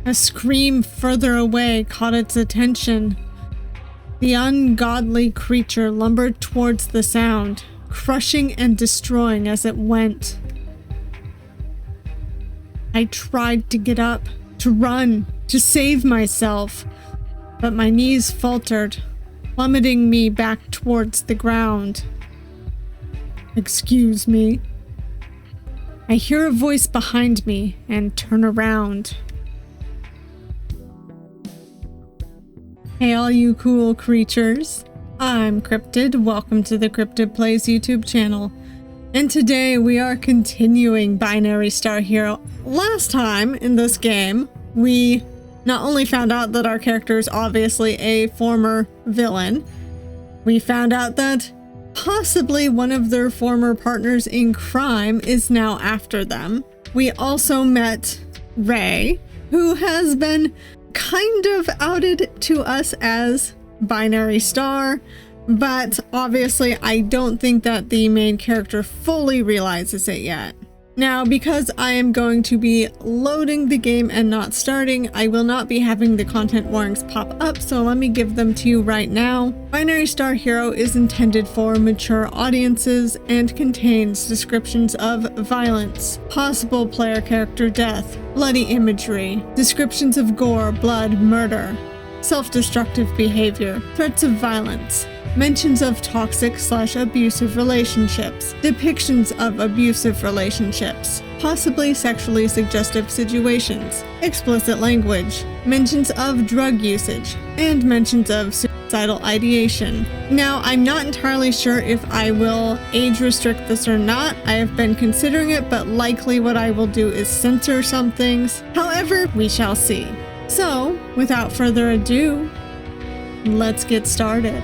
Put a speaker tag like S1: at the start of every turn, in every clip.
S1: A scream further away caught its attention. The ungodly creature lumbered towards the sound, crushing and destroying as it went. I tried to get up, to run, to save myself, but my knees faltered, plummeting me back towards the ground. Excuse me. I hear a voice behind me and turn around. Hey all you cool creatures, I'm Cryptid, welcome to the Cryptid Plays YouTube channel. And today we are continuing Binary Star Hero. Last time in this game, we not only found out that our character is obviously a former villain, we found out that possibly one of their former partners in crime is now after them. We also met Ray, who has been kind of outed to us as Binary Star, but obviously I don't think that the main character fully realizes it yet. Now, because I am going to be loading the game and not starting, I will not be having the content warnings pop up, so let me give them to you right now. Binary Star Hero is intended for mature audiences and contains descriptions of violence, possible player character death, bloody imagery, descriptions of gore, blood, murder, self-destructive behavior, threats of violence, mentions of toxic/abusive relationships, depictions of abusive relationships, possibly sexually suggestive situations, explicit language, mentions of drug usage, and mentions of suicidal ideation. Now, I'm not entirely sure if I will age restrict this or not. I have been considering it, but likely what I will do is censor some things. However, we shall see. So, without further ado, let's get started.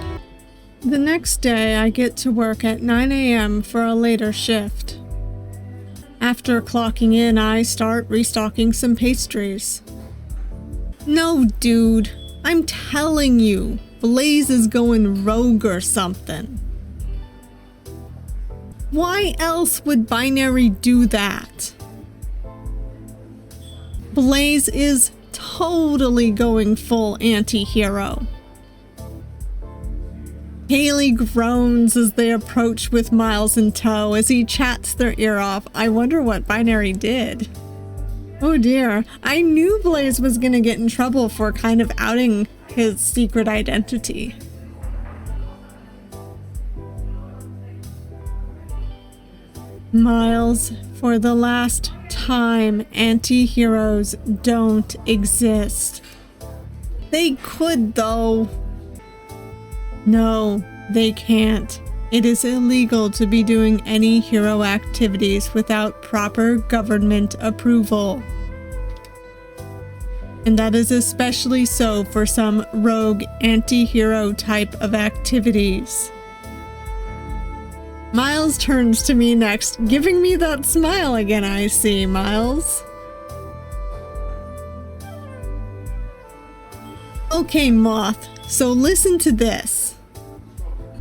S1: The next day, I get to work at 9 a.m. for a later shift. After clocking in, I start restocking some pastries. No, dude, I'm telling you, Blaze is going rogue or something. Why else would Binary do that? Blaze is totally going full anti-hero. Haley groans as they approach with Miles in tow as he chats their ear off. I wonder what Binary did. Oh dear, I knew Blaze was gonna get in trouble for kind of outing his secret identity. Miles, for the last time, anti-heroes don't exist. They could though. No, they can't. It is illegal to be doing any hero activities without proper government approval. And that is especially so for some rogue anti-hero type of activities. Miles turns to me next, giving me that smile again I see, Miles. Okay, Moth, so listen to this.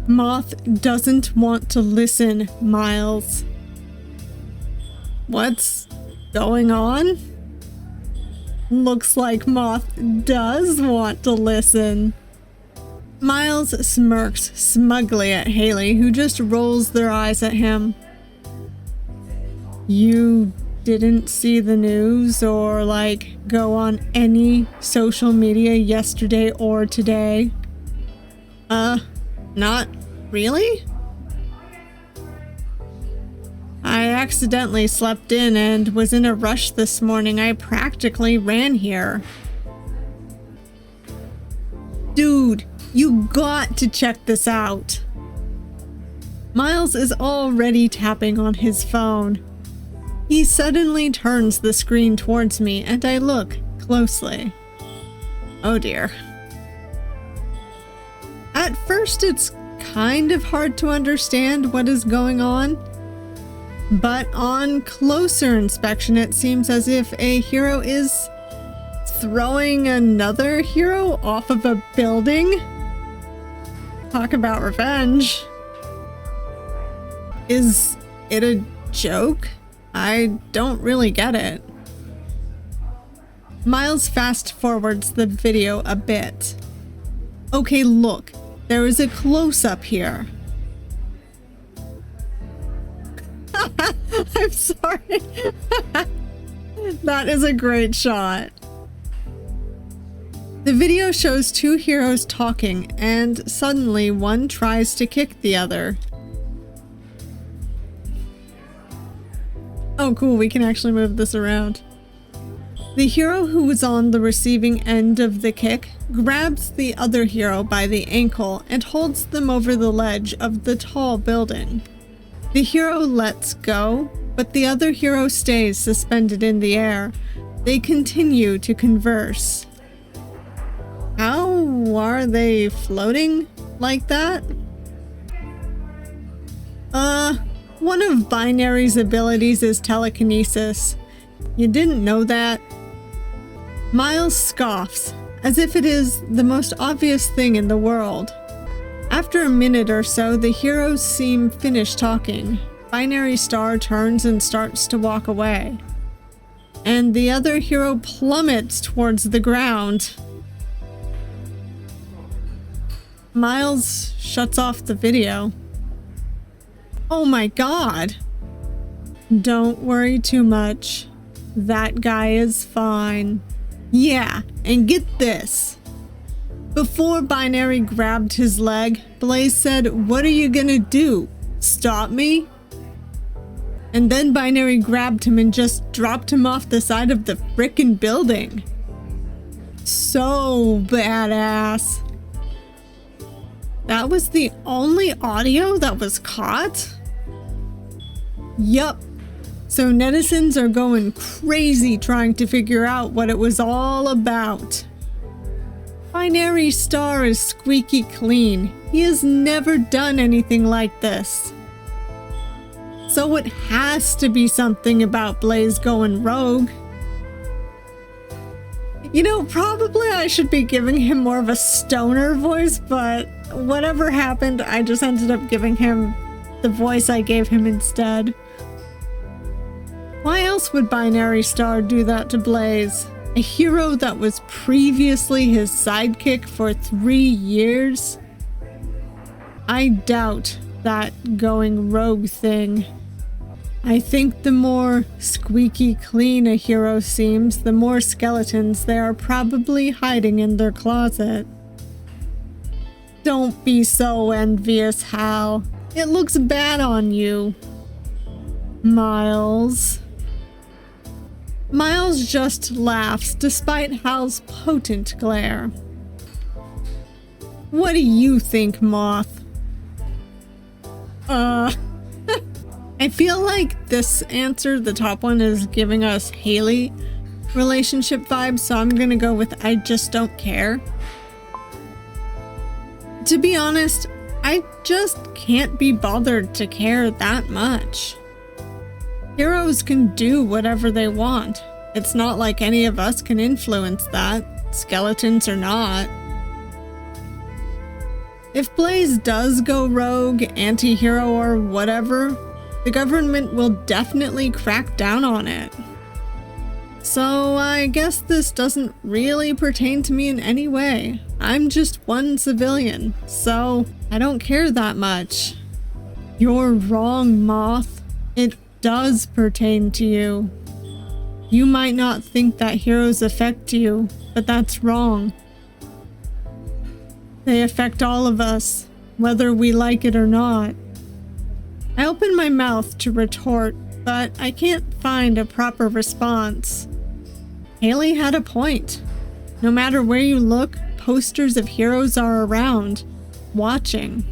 S1: Moth doesn't want to listen, Miles. What's going on? Looks like Moth does want to listen. Miles smirks smugly at Haley, who just rolls their eyes at him. You didn't see the news or, go on any social media yesterday or today? Not really? I accidentally slept in and was in a rush this morning. I practically ran here. Dude, you got to check this out. Miles is already tapping on his phone. He suddenly turns the screen towards me and I look closely. Oh dear. At first, it's kind of hard to understand what is going on, but on closer inspection, it seems as if a hero is throwing another hero off of a building. Talk about revenge. Is it a joke? I don't really get it. Miles fast forwards the video a bit. Okay, look, there is a close-up here. I'm sorry. That is a great shot. The video shows two heroes talking, and suddenly one tries to kick the other. Oh cool, we can actually move this around. The hero who was on the receiving end of the kick grabs the other hero by the ankle and holds them over the ledge of the tall building. The hero lets go, but the other hero stays suspended in the air. They continue to converse. How are they floating like that? One of Binary's abilities is telekinesis. You didn't know that? Miles scoffs, as if it is the most obvious thing in the world. After a minute or so, the heroes seem finished talking. Binary Star turns and starts to walk away. And the other hero plummets towards the ground. Miles shuts off the video. Oh my god! Don't worry too much. That guy is fine. Yeah, and get this. Before Binary grabbed his leg, Blaze said, "What are you gonna do? Stop me?" And then Binary grabbed him and just dropped him off the side of the frickin' building. So badass. That was the only audio that was caught? Yup. So netizens are going crazy trying to figure out what it was all about. Binary Star is squeaky clean. He has never done anything like this. So it has to be something about Blaze going rogue. You know, probably I should be giving him more of a stoner voice, but whatever happened, I just ended up giving him the voice I gave him instead. Why else would Binary Star do that to Blaze? A hero that was previously his sidekick for 3 years? I doubt that going rogue thing. I think the more squeaky clean a hero seems, the more skeletons they are probably hiding in their closet. Don't be so envious, Hal. It looks bad on you. Miles. Miles just laughs despite Hal's potent glare. What do you think, Moth? I feel like this answer, the top one, is giving us Haley relationship vibes, so I'm gonna go with I just don't care. To be honest, I just can't be bothered to care that much. Heroes can do whatever they want. It's not like any of us can influence that, skeletons or not. If Blaze does go rogue, anti-hero, or whatever, the government will definitely crack down on it. So I guess this doesn't really pertain to me in any way. I'm just one civilian, so I don't care that much. You're wrong, Moth. It does pertain to you. You might not think that heroes affect you, but that's wrong. They affect all of us, whether we like it or not. I open my mouth to retort, but I can't find a proper response. Haley had a point. No matter where you look, posters of heroes are around, watching.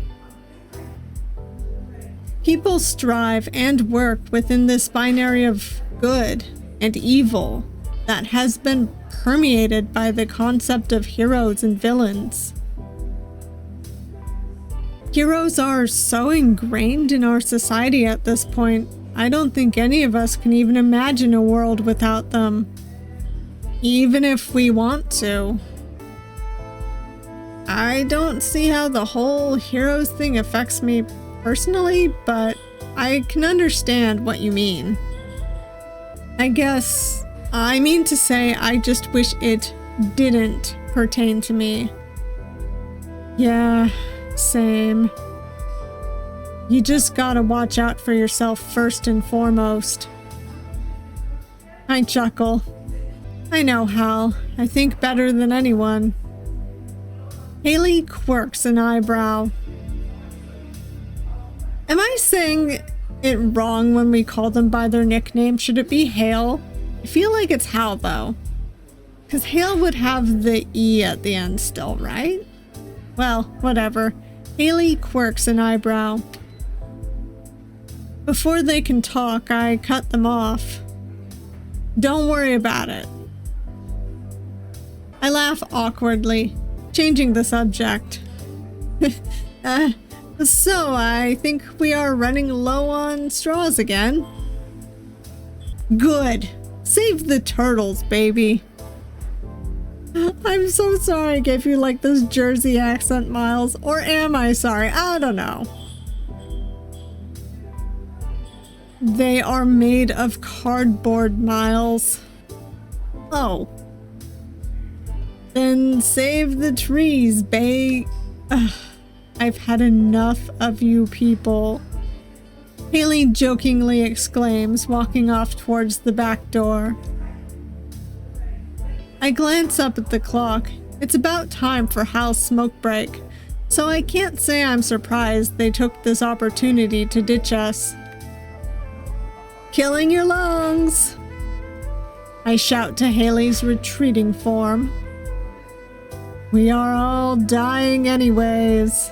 S1: People strive and work within this binary of good and evil that has been permeated by the concept of heroes and villains. Heroes are so ingrained in our society at this point, I don't think any of us can even imagine a world without them. Even if we want to. I don't see how the whole heroes thing affects me personally, but I can understand what you mean. I guess I mean to say, I just wish it didn't pertain to me. Yeah, same. You just gotta watch out for yourself first and foremost. I chuckle. I know, Hal. I think better than anyone. Haley quirks an eyebrow. Am I saying it wrong when we call them by their nickname? Should it be Hale? I feel like it's Hal though. Because Hale would have the E at the end still, right? Well, whatever. Haley quirks an eyebrow. Before they can talk, I cut them off. Don't worry about it. I laugh awkwardly, changing the subject. So I think we are running low on straws again. Good. Save the turtles, baby. I'm so sorry I gave you like this Jersey accent, Miles. Or am I sorry? I don't know. They are made of cardboard, Miles. Oh. Then save the trees, babe. I've had enough of you people. Haley jokingly exclaims, walking off towards the back door. I glance up at the clock. It's about time for Hal's smoke break, so I can't say I'm surprised they took this opportunity to ditch us. Killing your lungs! I shout to Haley's retreating form. We are all dying anyways.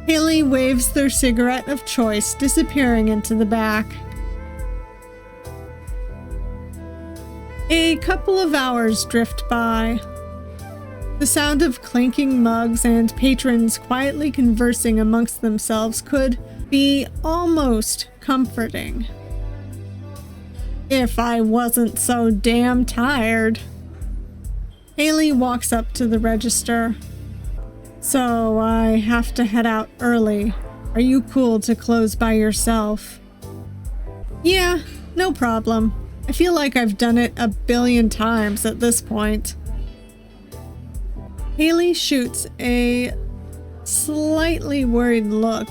S1: Haley waves their cigarette of choice, disappearing into the back. A couple of hours drift by. The sound of clinking mugs and patrons quietly conversing amongst themselves could be almost comforting. If I wasn't so damn tired. Haley walks up to the register. So I have to head out early. Are you cool to close by yourself? Yeah, no problem. I feel like I've done it a billion times at this point. Haley shoots a slightly worried look,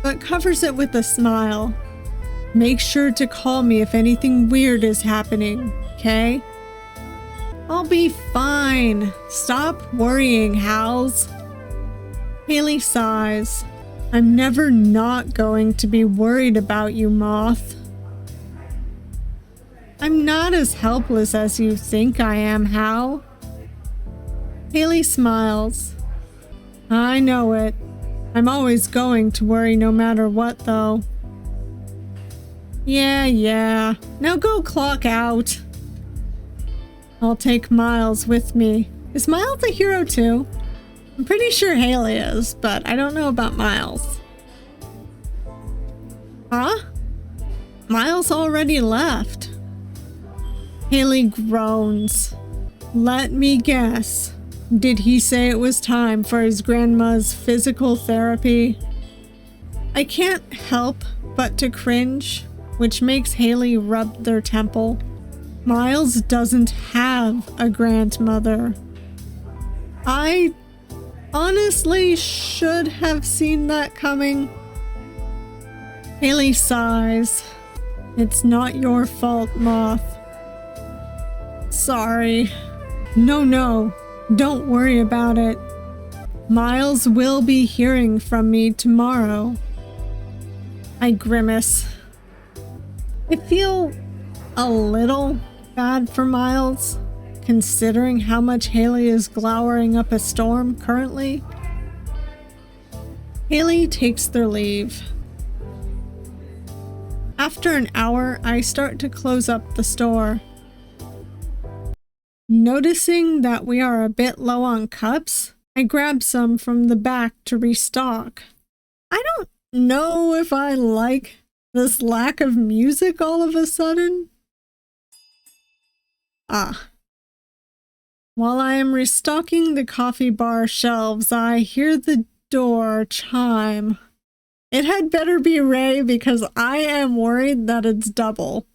S1: but covers it with a smile. Make sure to call me if anything weird is happening, okay? I'll be fine. Stop worrying, Hals. Haley sighs. I'm never not going to be worried about you, Moth. I'm not as helpless as you think I am, Hal. Haley smiles. I know it. I'm always going to worry no matter what, though. Yeah. Now go clock out. I'll take Miles with me. Is Miles a hero too? I'm pretty sure Haley is, but I don't know about Miles. Huh? Miles already left. Haley groans. Let me guess. Did he say it was time for his grandma's physical therapy? I can't help but to cringe, which makes Haley rub their temple. Miles doesn't have a grandmother. I honestly should have seen that coming. Haley sighs. It's not your fault, Moth. Sorry. No, don't worry about it. Miles will be hearing from me tomorrow. I grimace. I feel a little bad for Miles, considering how much Haley is glowering up a storm currently. Haley takes their leave. After an hour, I start to close up the store. Noticing that we are a bit low on cups, I grab some from the back to restock. I don't know if I like this lack of music all of a sudden. While I am restocking the coffee bar shelves, I hear the door chime. It had better be Ray because I am worried that it's double.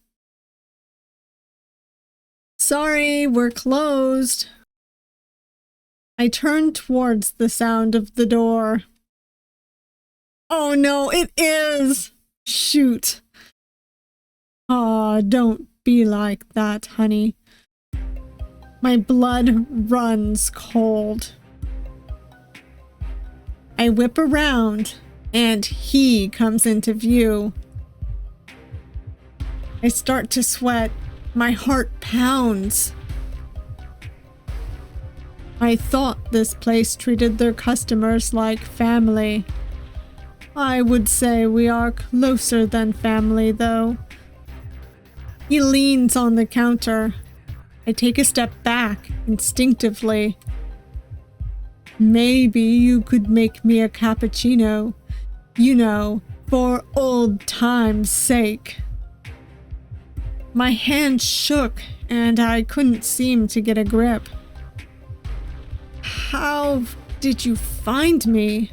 S1: Sorry, we're closed. I turn towards the sound of the door. Oh no, it is! Shoot. Aw, don't be like that, honey. My blood runs cold. I whip around, and he comes into view. I start to sweat. My heart pounds. I thought this place treated their customers like family. I would say we are closer than family, though. He leans on the counter. I take a step back, instinctively. Maybe you could make me a cappuccino. You know, for old time's sake. My hand shook, and I couldn't seem to get a grip. How did you find me?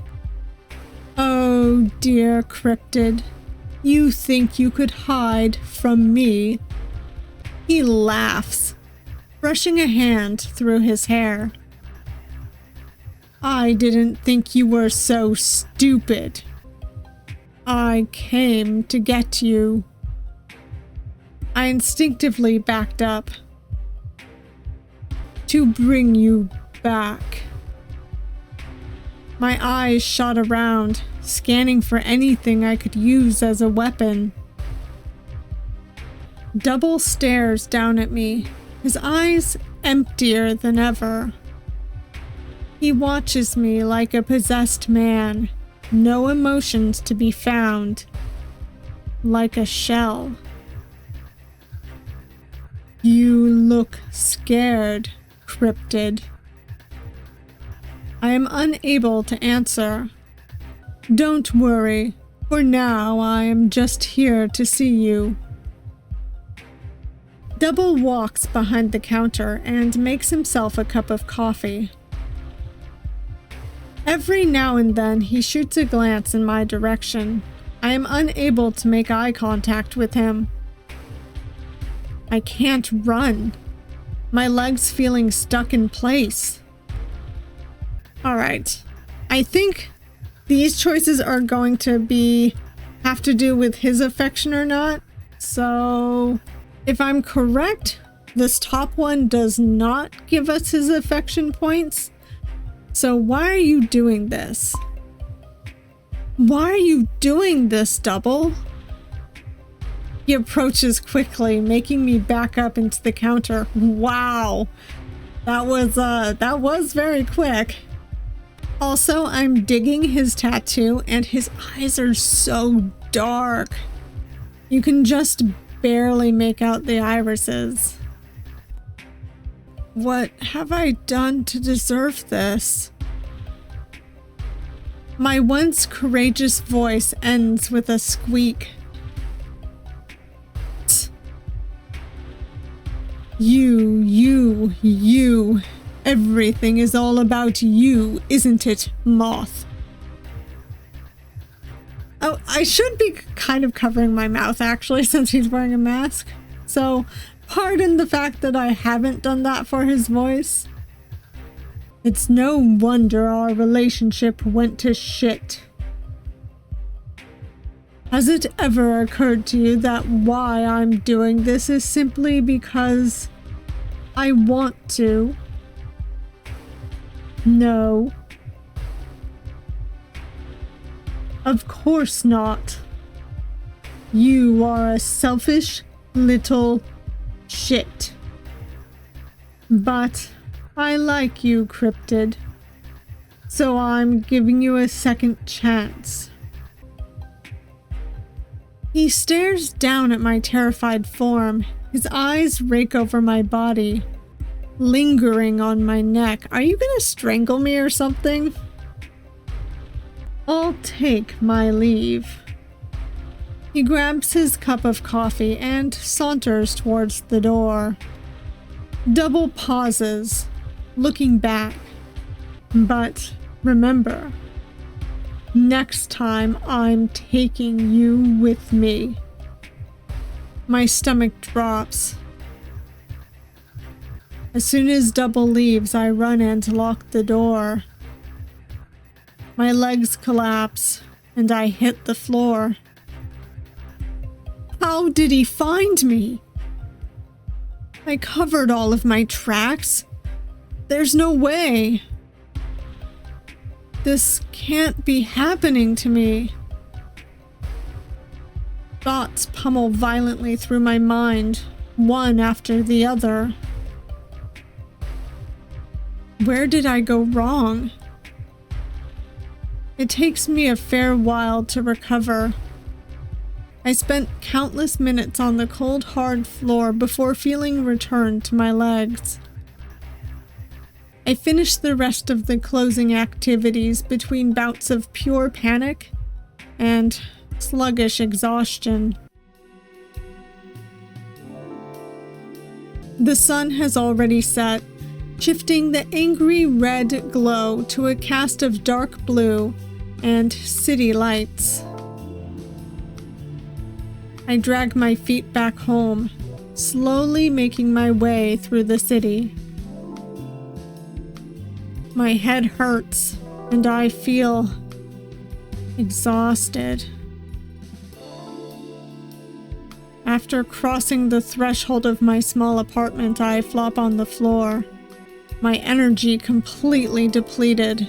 S1: Oh, dear Cryptid. You think you could hide from me? He laughs, brushing a hand through his hair. I didn't think you were so stupid. I came to get you. I instinctively backed up. To bring you back. My eyes shot around, scanning for anything I could use as a weapon. Double stares down at me, his eyes emptier than ever. He watches me like a possessed man, no emotions to be found, like a shell. You look scared, Cryptid. I am unable to answer. Don't worry, for now I am just here to see you. Double walks behind the counter and makes himself a cup of coffee. Every now and then he shoots a glance in my direction. I am unable to make eye contact with him. I can't run. My legs feeling stuck in place. Alright. I think these choices are going to have to do with his affection or not. So, if I'm correct, this top one does not give us his affection points. So why are you doing this? Why are you doing this, Double? He approaches quickly, making me back up into the counter. Wow. That was very quick. Also, I'm digging his tattoo, and his eyes are so dark. You can just barely make out the irises. What have I done to deserve this? My once courageous voice ends with a squeak. You. Everything is all about you, isn't it, Moth? Oh, I should be kind of covering my mouth, actually, since he's wearing a mask. So, pardon the fact that I haven't done that for his voice. It's no wonder our relationship went to shit. Has it ever occurred to you that why I'm doing this is simply because I want to? No. Of course not. You are a selfish little shit. But I like you, Cryptid. So I'm giving you a second chance. He stares down at my terrified form. His eyes rake over my body, lingering on my neck. Are you gonna strangle me or something? I'll take my leave. He grabs his cup of coffee and saunters towards the door. Double pauses, looking back. But remember, next time I'm taking you with me. My stomach drops. As soon as Double leaves, I run in to lock the door. My legs collapse, and I hit the floor. How did he find me? I covered all of my tracks. There's no way. This can't be happening to me. Thoughts pummel violently through my mind, one after the other. Where did I go wrong? It takes me a fair while to recover. I spent countless minutes on the cold, hard floor before feeling returned to my legs. I finished the rest of the closing activities between bouts of pure panic and sluggish exhaustion. The sun has already set, shifting the angry red glow to a cast of dark blue and city lights. I drag my feet back home, slowly making my way through the city. My head hurts, and I feel exhausted. After crossing the threshold of my small apartment, I flop on the floor, my energy completely depleted.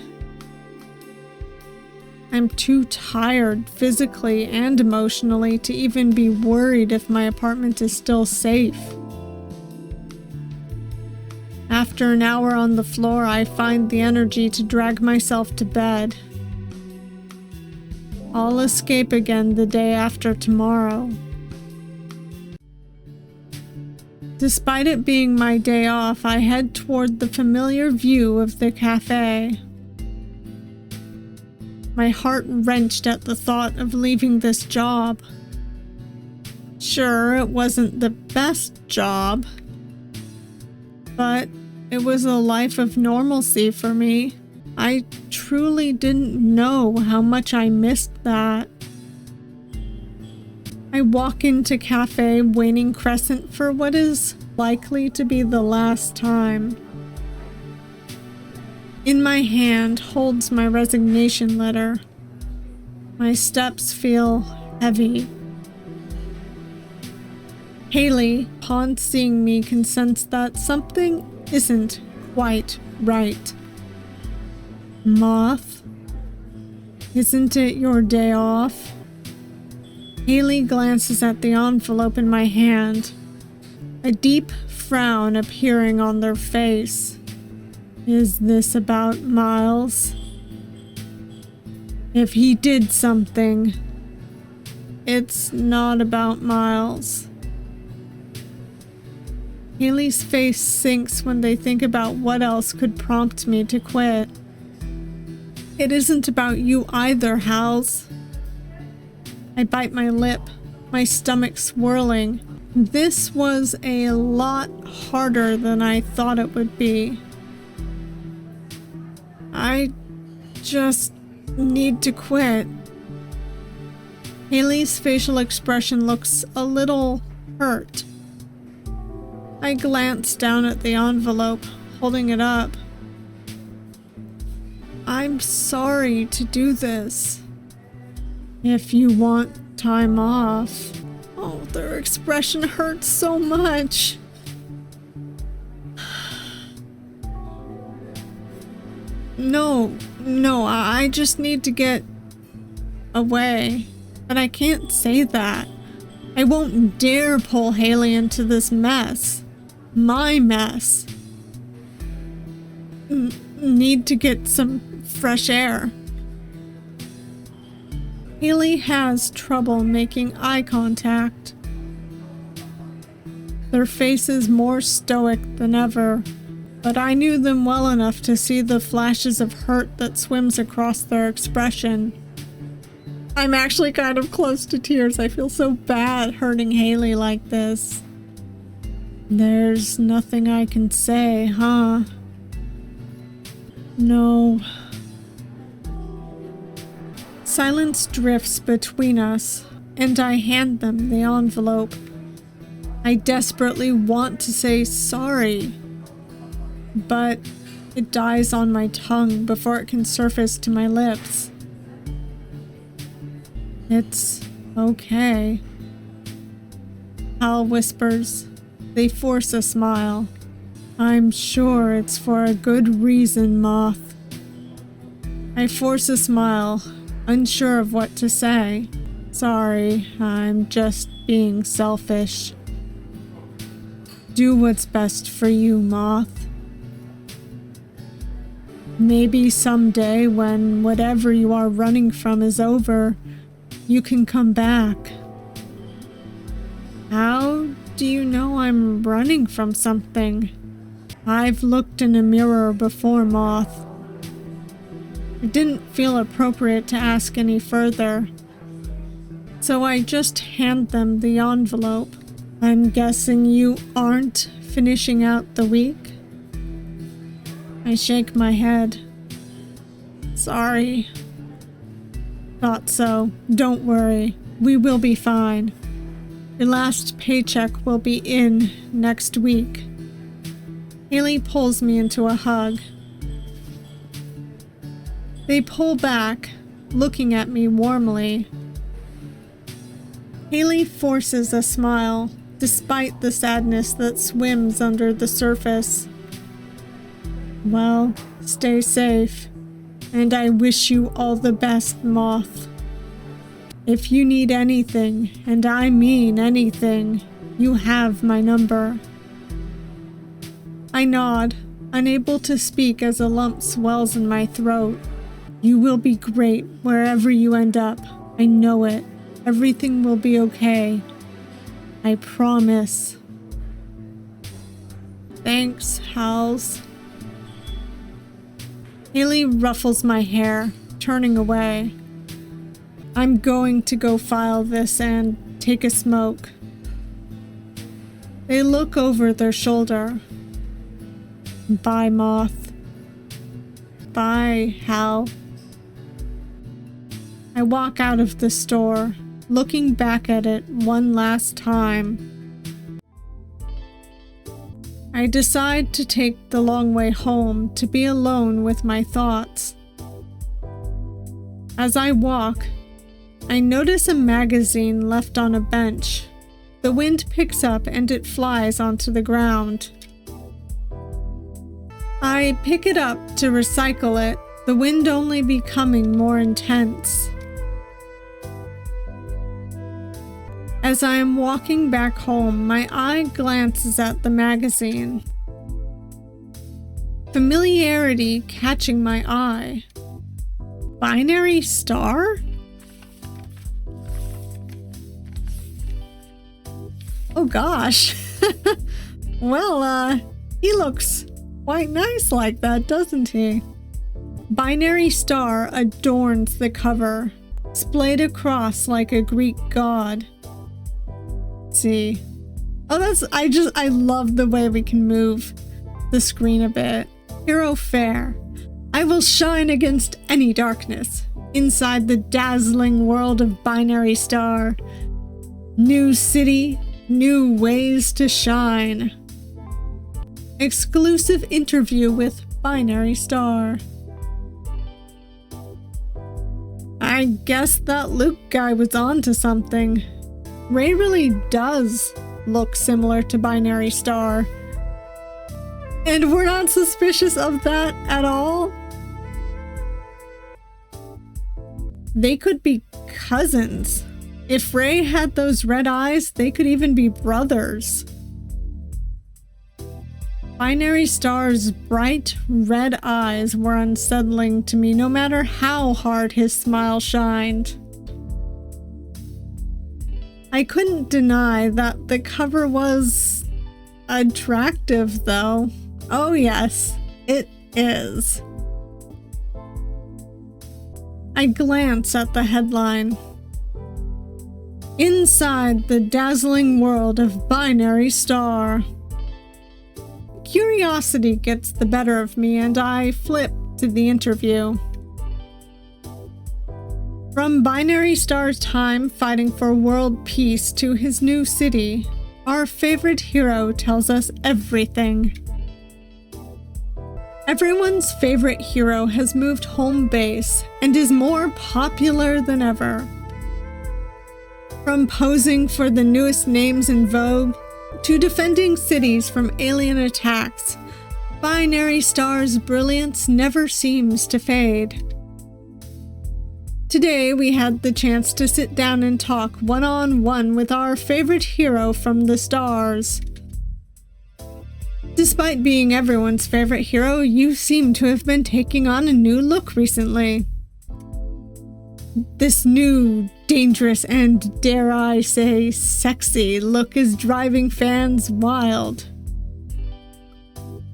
S1: I'm too tired physically and emotionally to even be worried if my apartment is still safe. After an hour on the floor, I find the energy to drag myself to bed. I'll escape again the day after tomorrow. Despite it being my day off, I head toward the familiar view of the cafe. My heart wrenched at the thought of leaving this job. Sure, it wasn't the best job, but it was a life of normalcy for me. I truly didn't know how much I missed that. I walk into Cafe Waning Crescent for what is likely to be the last time. In my hand holds my resignation letter. My steps feel heavy. Haley, upon seeing me, can sense that something isn't quite right. Moth, isn't it your day off? Haley glances at the envelope in my hand, a deep frown appearing on their face. Is this about Miles? If he did something, it's not about Miles. Haley's face sinks when they think about what else could prompt me to quit. It isn't about you either, Hals. I bite my lip, my stomach swirling. This was a lot harder than I thought it would be. I just need to quit. Haley's facial expression looks a little hurt. I glance down at the envelope, holding it up. I'm sorry to do this. If you want time off. Oh, their expression hurts so much. No, I just need to get away. But I can't say that. I won't dare pull Haley into this mess. My mess. Need to get some fresh air. Haley has trouble making eye contact. Their faces more stoic than ever, but I knew them well enough to see the flashes of hurt that swims across their expression. I'm actually kind of close to tears. I feel so bad hurting Haley like this. There's nothing I can say, huh? No. Silence drifts between us, and I hand them the envelope. I desperately want to say sorry, but it dies on my tongue before it can surface to my lips. It's okay. Hal whispers. They force a smile. I'm sure it's for a good reason, Moth. I force a smile, unsure of what to say. Sorry, I'm just being selfish. Do what's best for you, Moth. Maybe someday when whatever you are running from is over, you can come back. How do you know I'm running from something? I've looked in a mirror before, Moth. It didn't feel appropriate to ask any further, so I just hand them the envelope. I'm guessing you aren't finishing out the week? I shake my head. Sorry. Thought so. Don't worry. We will be fine. Your last paycheck will be in next week. Haley pulls me into a hug. They pull back, looking at me warmly. Haley forces a smile, despite the sadness that swims under the surface. Well, stay safe, and I wish you all the best, Moth. If you need anything, and I mean anything, you have my number. I nod, unable to speak as a lump swells in my throat. You will be great wherever you end up. I know it. Everything will be okay. I promise. Thanks, Hals. Haley ruffles my hair, turning away. I'm going to go file this and take a smoke. They look over their shoulder. Bye, Moth. Bye, Hal. I walk out of the store, looking back at it one last time. I decide to take the long way home to be alone with my thoughts. As I walk, I notice a magazine left on a bench. The wind picks up and it flies onto the ground. I pick it up to recycle it, the wind only becoming more intense. As I am walking back home, my eye glances at the magazine. Familiarity catching my eye. Binary Star? Oh gosh. Well, he looks quite nice like that, doesn't he? Binary Star adorns the cover, splayed across like a Greek god. Let's see. Oh, I love the way we can move the screen a bit. Hero Fair. I will shine against any darkness inside the dazzling world of Binary Star. New city, new ways to shine. Exclusive interview with Binary Star. I guess that Luke guy was onto something. Ray really does look similar to Binary Star. And we're not suspicious of that at all. They could be cousins. If Ray had those red eyes, they could even be brothers. Binary Star's bright red eyes were unsettling to me no matter how hard his smile shined. I couldn't deny that the cover was attractive, though. Oh yes, it is. I glance at the headline. Inside the dazzling world of Binary Star. Curiosity gets the better of me and I flip to the interview. From Binary Star's time fighting for world peace to his new city, our favorite hero tells us everything. Everyone's favorite hero has moved home base and is more popular than ever. From posing for the newest names in Vogue to defending cities from alien attacks, Binary Star's brilliance never seems to fade. Today we had the chance to sit down and talk one-on-one with our favorite hero from the stars. Despite being everyone's favorite hero, you seem to have been taking on a new look recently. This new, dangerous, and dare I say, sexy look is driving fans wild.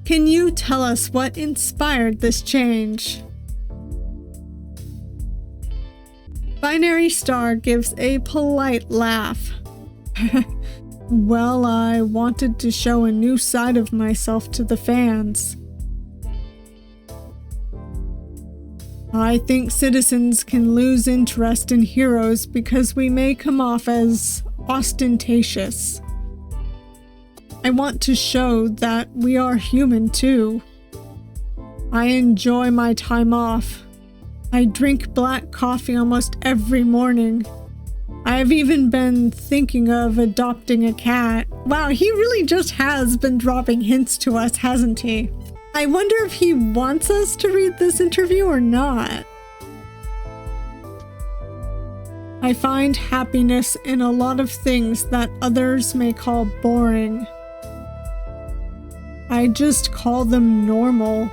S1: Can you tell us what inspired this change? Binary Star gives a polite laugh. Well, I wanted to show a new side of myself to the fans. I think citizens can lose interest in heroes because we may come off as ostentatious. I want to show that we are human too. I enjoy my time off. I drink black coffee almost every morning. I've even been thinking of adopting a cat. Wow, he really just has been dropping hints to us, hasn't he? I wonder if he wants us to read this interview or not. I find happiness in a lot of things that others may call boring. I just call them normal.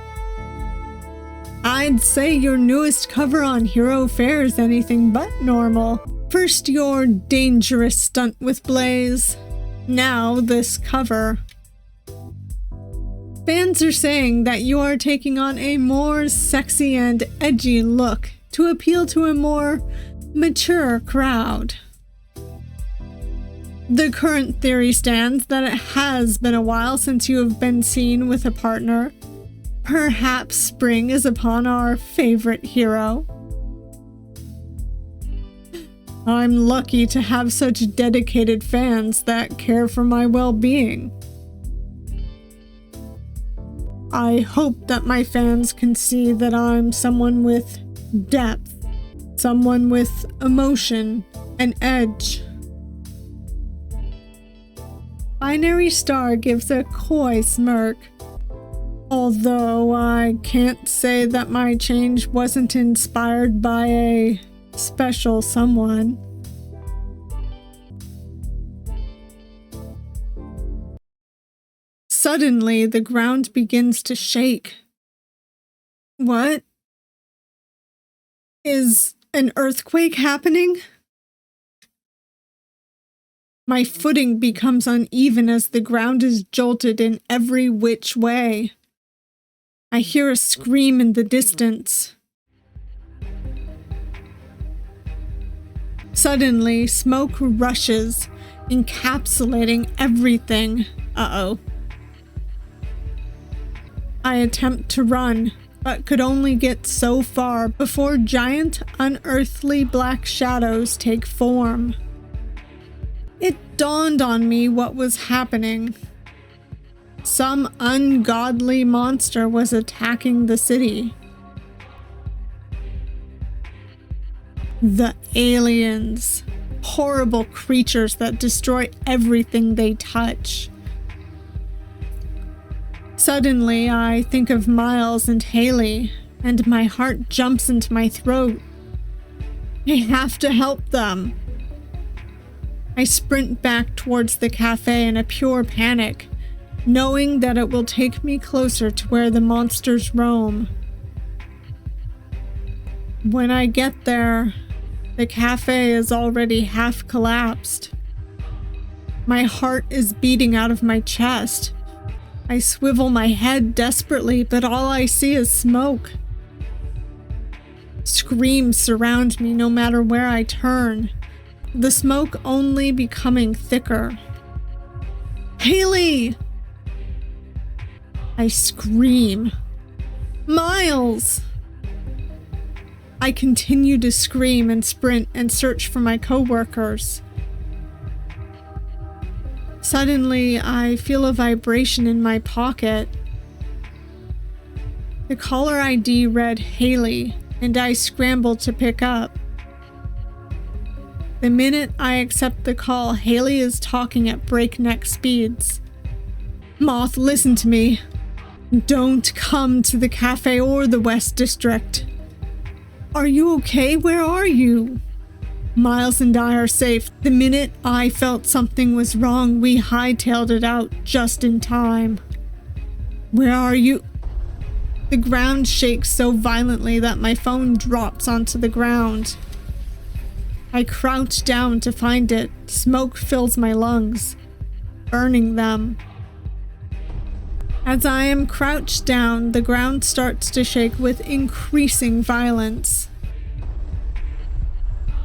S1: I'd say your newest cover on Hero Fair is anything but normal. First your dangerous stunt with Blaze, now this cover. Fans are saying that you are taking on a more sexy and edgy look to appeal to a more mature crowd. The current theory stands that it has been a while since you have been seen with a partner. Perhaps spring is upon our favorite hero. I'm lucky to have such dedicated fans that care for my well-being. I hope that my fans can see that I'm someone with depth, someone with emotion and edge. Binary Star gives a coy smirk. Although I can't say that my change wasn't inspired by a special someone. Suddenly, the ground begins to shake. What? Is an earthquake happening? My footing becomes uneven as the ground is jolted in every which way. I hear a scream in the distance. Suddenly, smoke rushes, encapsulating everything. Uh-oh. I attempt to run, but could only get so far before giant, unearthly black shadows take form. It dawned on me what was happening. Some ungodly monster was attacking the city. The aliens. Horrible creatures that destroy everything they touch. Suddenly, I think of Miles and Haley, and my heart jumps into my throat. I have to help them. I sprint back towards the cafe in a pure panic, knowing that it will take me closer to where the monsters roam. When I get there, the cafe is already half collapsed. My heart is beating out of my chest. I swivel my head desperately, but all I see is smoke. Screams surround me no matter where I turn, the smoke only becoming thicker. Haley! I scream. Miles! I continue to scream and sprint and search for my coworkers. Suddenly, I feel a vibration in my pocket. The caller ID read Haley, and I scrambled to pick up. The minute I accept the call, Haley is talking at breakneck speeds. Moth, listen to me. Don't come to the cafe or the West District. Are you okay? Where are you? Miles and I are safe. The minute I felt something was wrong, we hightailed it out just in time. Where are you? The ground shakes so violently that my phone drops onto the ground. I crouch down to find it. Smoke fills my lungs, burning them. As I am crouched down, the ground starts to shake with increasing violence.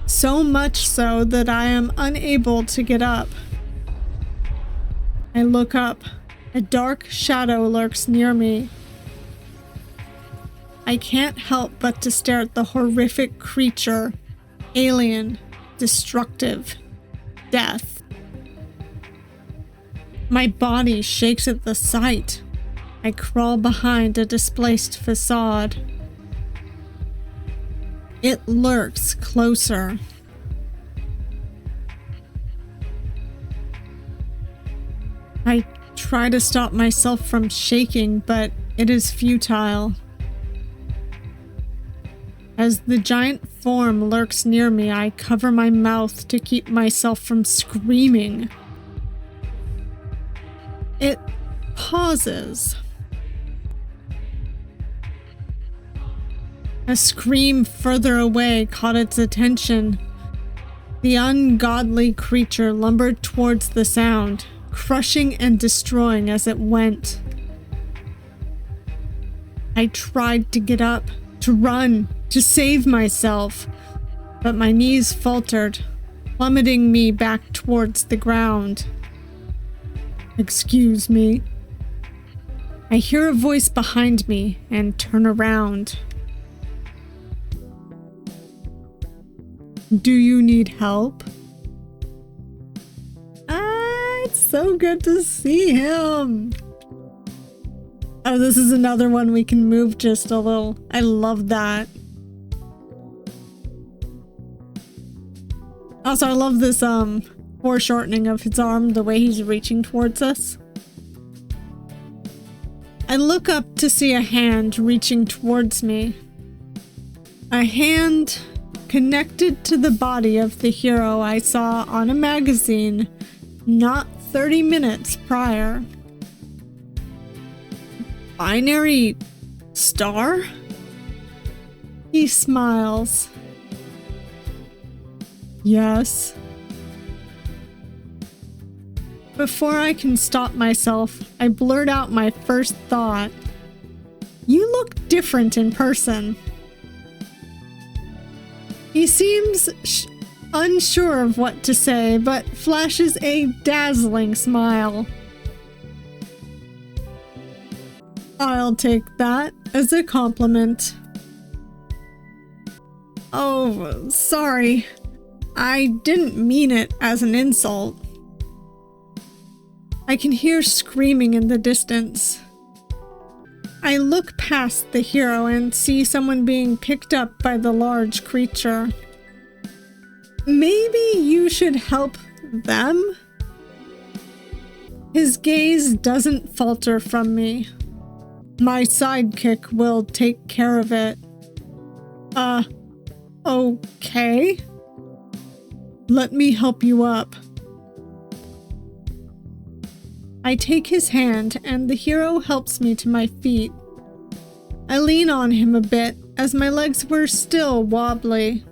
S1: So much so that I am unable to get up. I look up. A dark shadow lurks near me. I can't help but to stare at the horrific creature. Alien, destructive, death. My body shakes at the sight. I crawl behind a displaced facade. It lurks closer. I try to stop myself from shaking, but it is futile. As the giant form lurks near me, I cover my mouth to keep myself from screaming. It pauses. A scream further away caught its attention. The ungodly creature lumbered towards the sound, crushing and destroying as it went. I tried to get up, to run, to save myself, but my knees faltered, plummeting me back towards the ground. Excuse me. I hear a voice behind me and turn around. Do you need help? It's so good to see him. Oh, this is another one we can move just a little. I love that. Also, I love this foreshortening of his arm, the way he's reaching towards us. I look up to see a hand reaching towards me. A hand connected to the body of the hero I saw on a magazine not 30 minutes prior. Binary star? He smiles. Yes. Before I can stop myself, I blurt out my first thought. You look different in person. He seems unsure of what to say, but flashes a dazzling smile. I'll take that as a compliment. Oh, sorry. I didn't mean it as an insult. I can hear screaming in the distance. I look past the hero and see someone being picked up by the large creature. Maybe you should help them? His gaze doesn't falter from me. My sidekick will take care of it. Okay. Let me help you up. I take his hand and the hero helps me to my feet. I lean on him a bit as my legs were still wobbly.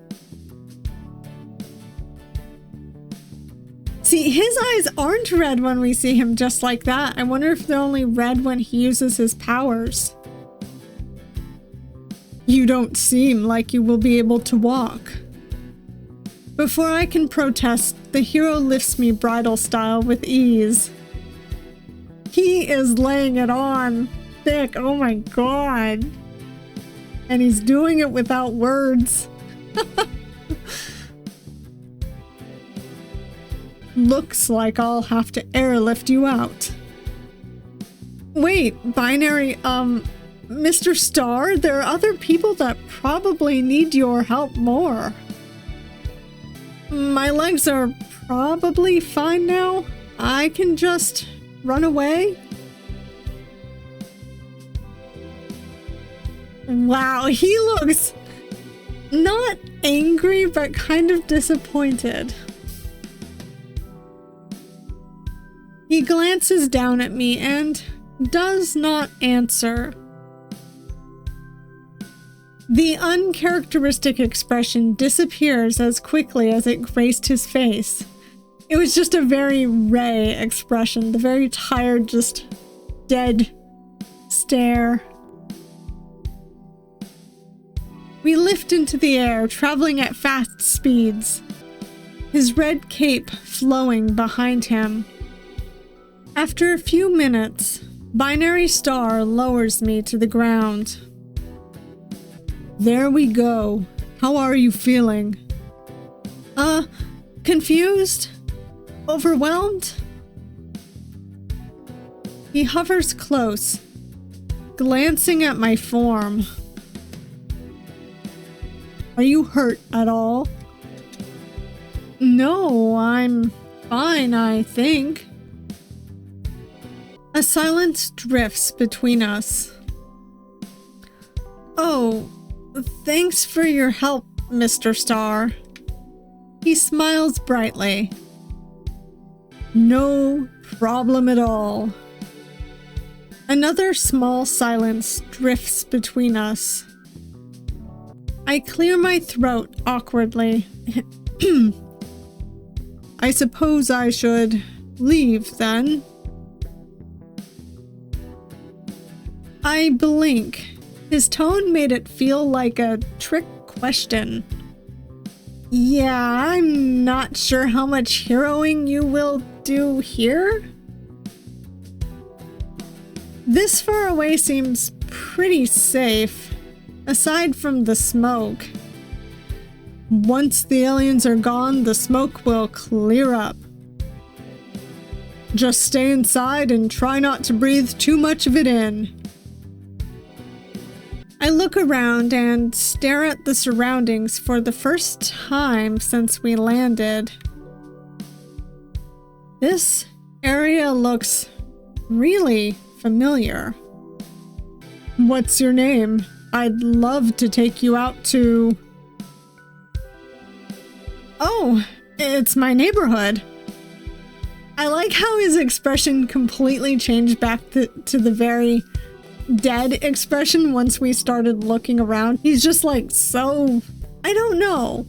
S1: See, his eyes aren't red when we see him just like that. I wonder if they're only red when he uses his powers. You don't seem like you will be able to walk. Before I can protest, the hero lifts me bridal style with ease. He is laying it on thick, oh my god. And he's doing it without words. Looks like I'll have to airlift you out. Wait, binary, Mr. Star, there are other people that probably need your help more. My legs are probably fine now. I can just run away. Wow, he looks not angry, but kind of disappointed. He glances down at me and does not answer. The uncharacteristic expression disappears as quickly as it graced his face. It was just a very Ray expression, the very tired, just dead stare. We lift into the air, traveling at fast speeds, his red cape flowing behind him. After a few minutes, Binary Star lowers me to the ground. There we go. How are you feeling? Confused? Overwhelmed? He hovers close, glancing at my form. Are you hurt at all? No, I'm fine, I think. A silence drifts between us. Oh, thanks for your help, Mr. Star. He smiles brightly. No problem at all. Another small silence drifts between us. I clear my throat awkwardly. I suppose I should leave then. I blink. His tone made it feel like a trick question. Yeah, I'm not sure how much heroing you will do here. This far away seems pretty safe, aside from the smoke. Once the aliens are gone, the smoke will clear up. Just stay inside and try not to breathe too much of it in. I look around and stare at the surroundings for the first time since we landed. This area looks really familiar. What's your name? I'd love to take you out to... Oh, it's my neighborhood. I like how his expression completely changed back to the very dead expression once we started looking around. He's just like so... I don't know.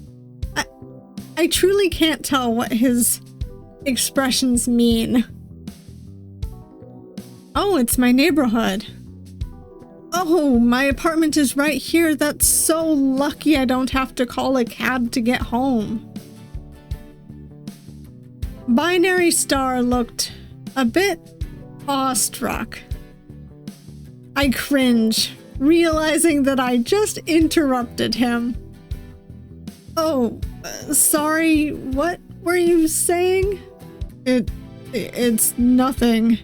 S1: I truly can't tell what his expressions mean. Oh, it's my neighborhood. Oh, my apartment is right here. That's so lucky I don't have to call a cab to get home. Binary Star looked a bit awestruck. I cringe, realizing that I just interrupted him. Oh, sorry, what were you saying? It's nothing.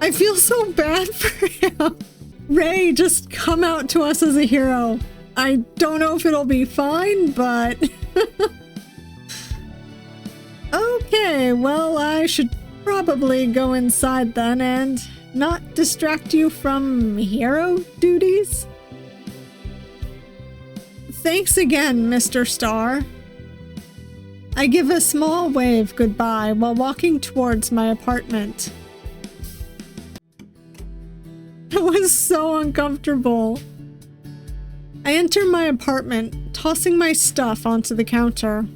S1: I feel so bad for him. Ray, just come out to us as a hero. I don't know if it'll be fine, but... Okay, well, I should probably go inside then and not distract you from hero duties. Thanks again, Mr. Star. I give a small wave goodbye while walking towards my apartment. It was so uncomfortable. I enter my apartment, tossing my stuff onto the counter.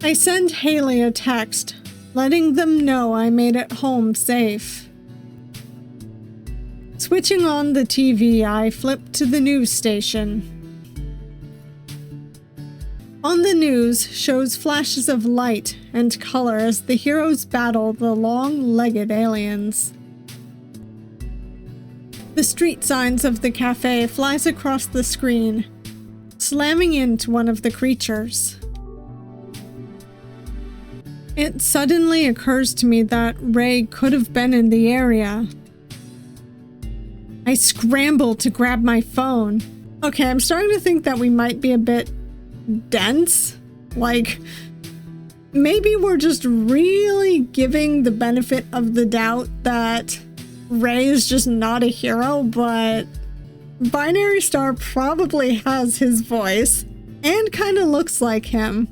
S1: I send Haley a text, letting them know I made it home safe. Switching on the TV, I flip to the news station. On the news shows flashes of light and color as the heroes battle the long-legged aliens. The street signs of the cafe flies across the screen, slamming into one of the creatures. It suddenly occurs to me that Ray could have been in the area. I scramble to grab my phone. Okay, I'm starting to think that we might be a bit dense. Like, maybe we're just really giving the benefit of the doubt that Ray is just not a hero, but Binary Star probably has his voice and kind of looks like him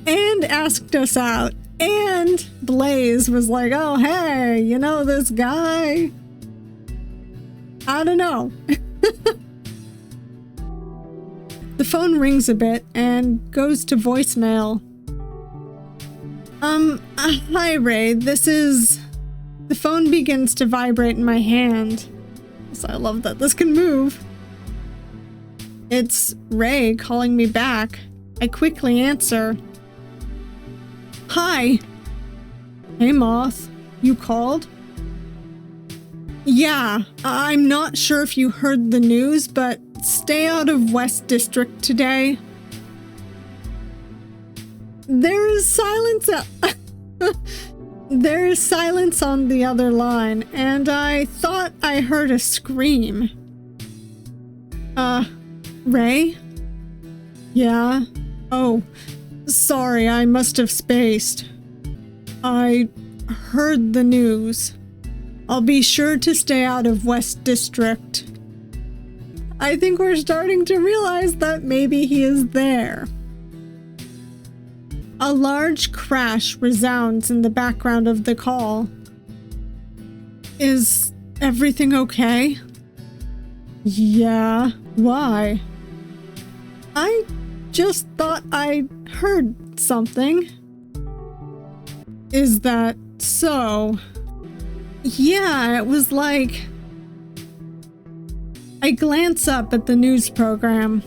S1: and asked us out, and Blaze was like, oh hey, you know this guy? I don't know. The phone rings a bit and goes to voicemail. Hi Ray, this is... The phone begins to vibrate in my hand. So I love that this can move. It's Ray calling me back. I quickly answer. Hi. Hey Moth, you called? Yeah, I'm not sure if you heard the news, but stay out of West District today. There is silence. There is silence on the other line, and I thought I heard a scream. Ray? Yeah? Oh, sorry, I must have spaced. I heard the news. I'll be sure to stay out of West District. I think we're starting to realize that maybe he is there. A large crash resounds in the background of the call. Is everything okay? Yeah, why? I just thought I heard something. Is that so? Yeah, it was like... I glance up at the news program.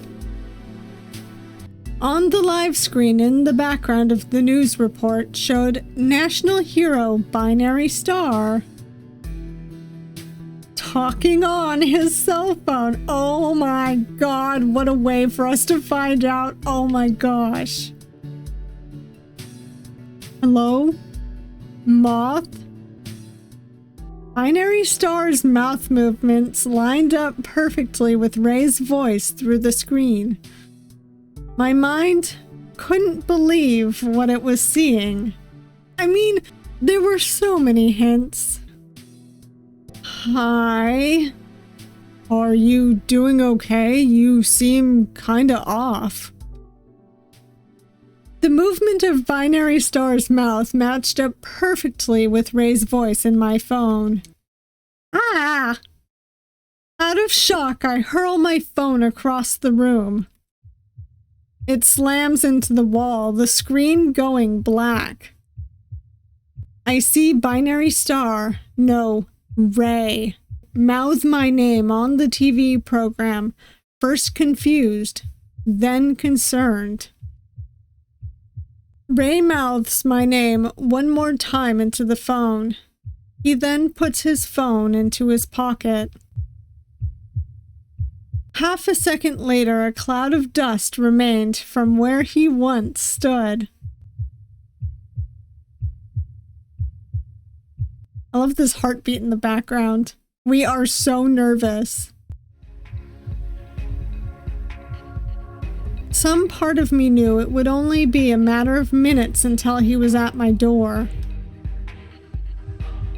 S1: On the live screen in the background of the news report showed national hero Binary Star talking on his cell phone. Oh my god, what a way for us to find out. Oh my gosh. Hello? Moth? Binary Star's mouth movements lined up perfectly with Ray's voice through the screen. My mind couldn't believe what it was seeing. I mean, there were so many hints. Hi. Are you doing okay? You seem kinda off. The movement of Binary Star's mouth matched up perfectly with Ray's voice in my phone. Ah! Out of shock, I hurl my phone across the room. It slams into the wall, the screen going black. I see Binary Star, no, Ray, mouth my name on the TV program, first confused, then concerned. Ray mouths my name one more time into the phone. He then puts his phone into his pocket. Half a second later, a cloud of dust remained from where he once stood. I love this heartbeat in the background. We are so nervous. Some part of me knew it would only be a matter of minutes until he was at my door.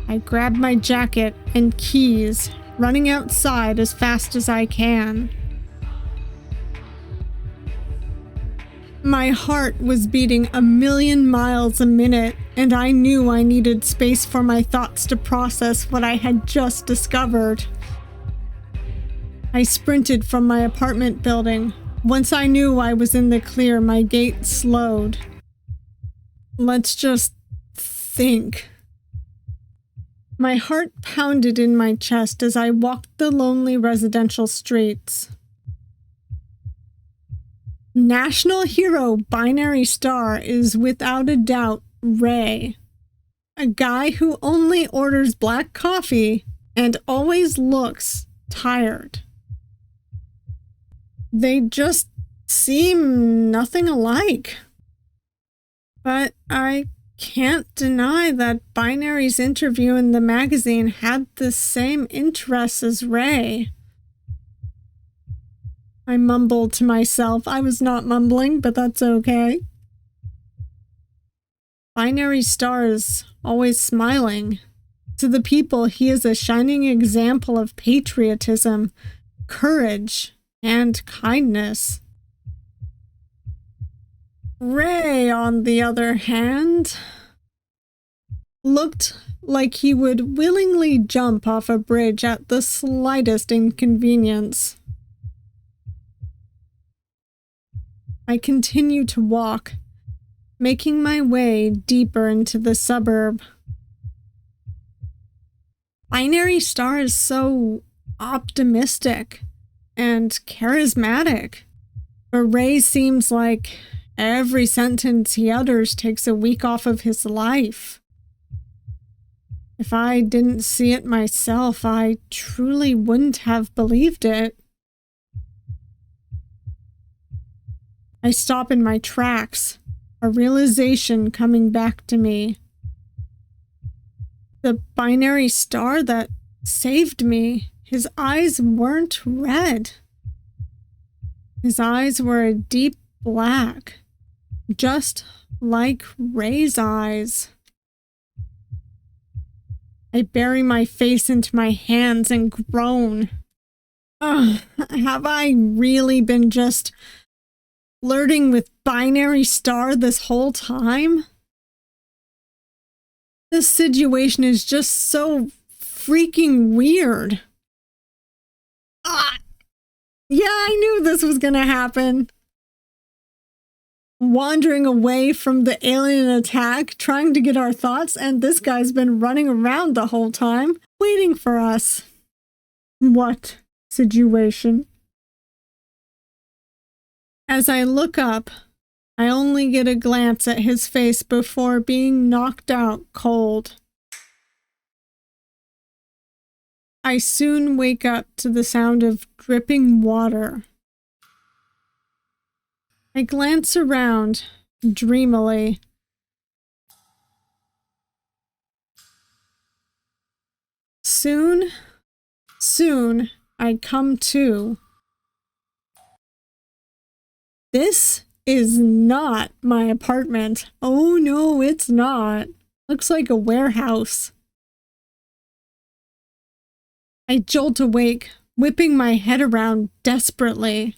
S1: I grabbed my jacket and keys, running outside as fast as I can. My heart was beating 1,000,000 miles a minute, and I knew I needed space for my thoughts to process what I had just discovered. I sprinted from my apartment building. Once I knew I was in the clear, my gait slowed. Let's just think. My heart pounded in my chest as I walked the lonely residential streets. National hero Binary Star is without a doubt Ray. A guy who only orders black coffee and always looks tired. They just seem nothing alike. But I can't deny that Binary's interview in the magazine had the same interests as Ray. I mumbled to myself. I was not mumbling, but that's okay. Binary Star is always smiling. To the people, he is a shining example of patriotism, courage, and kindness. Ray, on the other hand, looked like he would willingly jump off a bridge at the slightest inconvenience. I continue to walk, making my way deeper into the suburb. Binary Star is so optimistic and charismatic, but Ray seems like every sentence he utters takes a week off of his life. If I didn't see it myself, I truly wouldn't have believed it. I stop in my tracks, a realization coming back to me. The Binary Star that saved me, his eyes weren't red. His eyes were a deep black, just like Ray's eyes. I bury my face into my hands and groan. Have I really been just flirting with Binary Star this whole time? This situation is just so freaking weird. Yeah, I knew this was gonna happen. Wandering away from the alien attack, trying to get our thoughts, and this guy's been running around the whole time, waiting for us. What situation? As I look up, I only get a glance at his face before being knocked out cold. I soon wake up to the sound of dripping water. I glance around dreamily. Soon, I come to. This is not my apartment. Oh no, it's not. Looks like a warehouse. I jolt awake, whipping my head around desperately.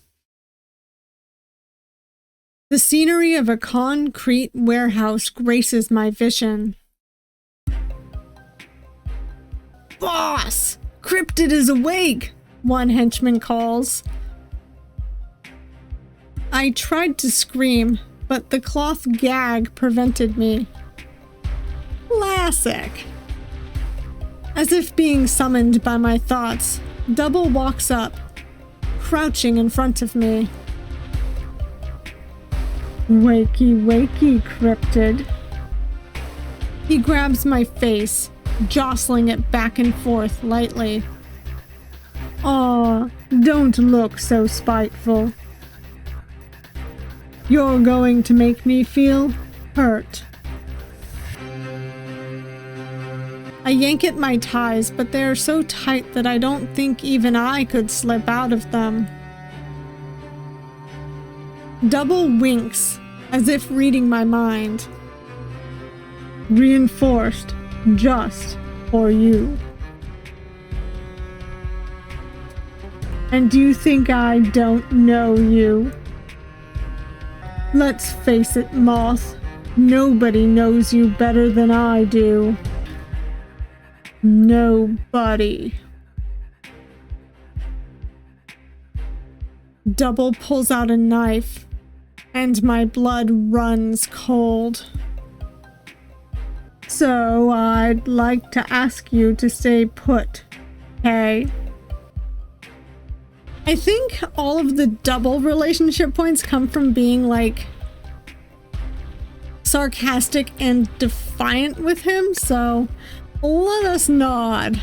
S1: The scenery of a concrete warehouse graces my vision. Boss! Cryptid is awake! One henchman calls. I tried to scream, but the cloth gag prevented me. Classic! As if being summoned by my thoughts, Double walks up, crouching in front of me. Wakey, wakey, Cryptid. He grabs my face, jostling it back and forth lightly. Aw, don't look so spiteful. You're going to make me feel hurt. I yank at my ties, but they are so tight that I don't think even I could slip out of them. Double winks, as if reading my mind. Reinforced just for you. And do you think I don't know you? Let's face it, Moth. Nobody knows you better than I do. Nobody. Double pulls out a knife, and my blood runs cold. So I'd like to ask you to stay put, okay? I think all of the Double relationship points come from being like sarcastic and defiant with him, so let us nod.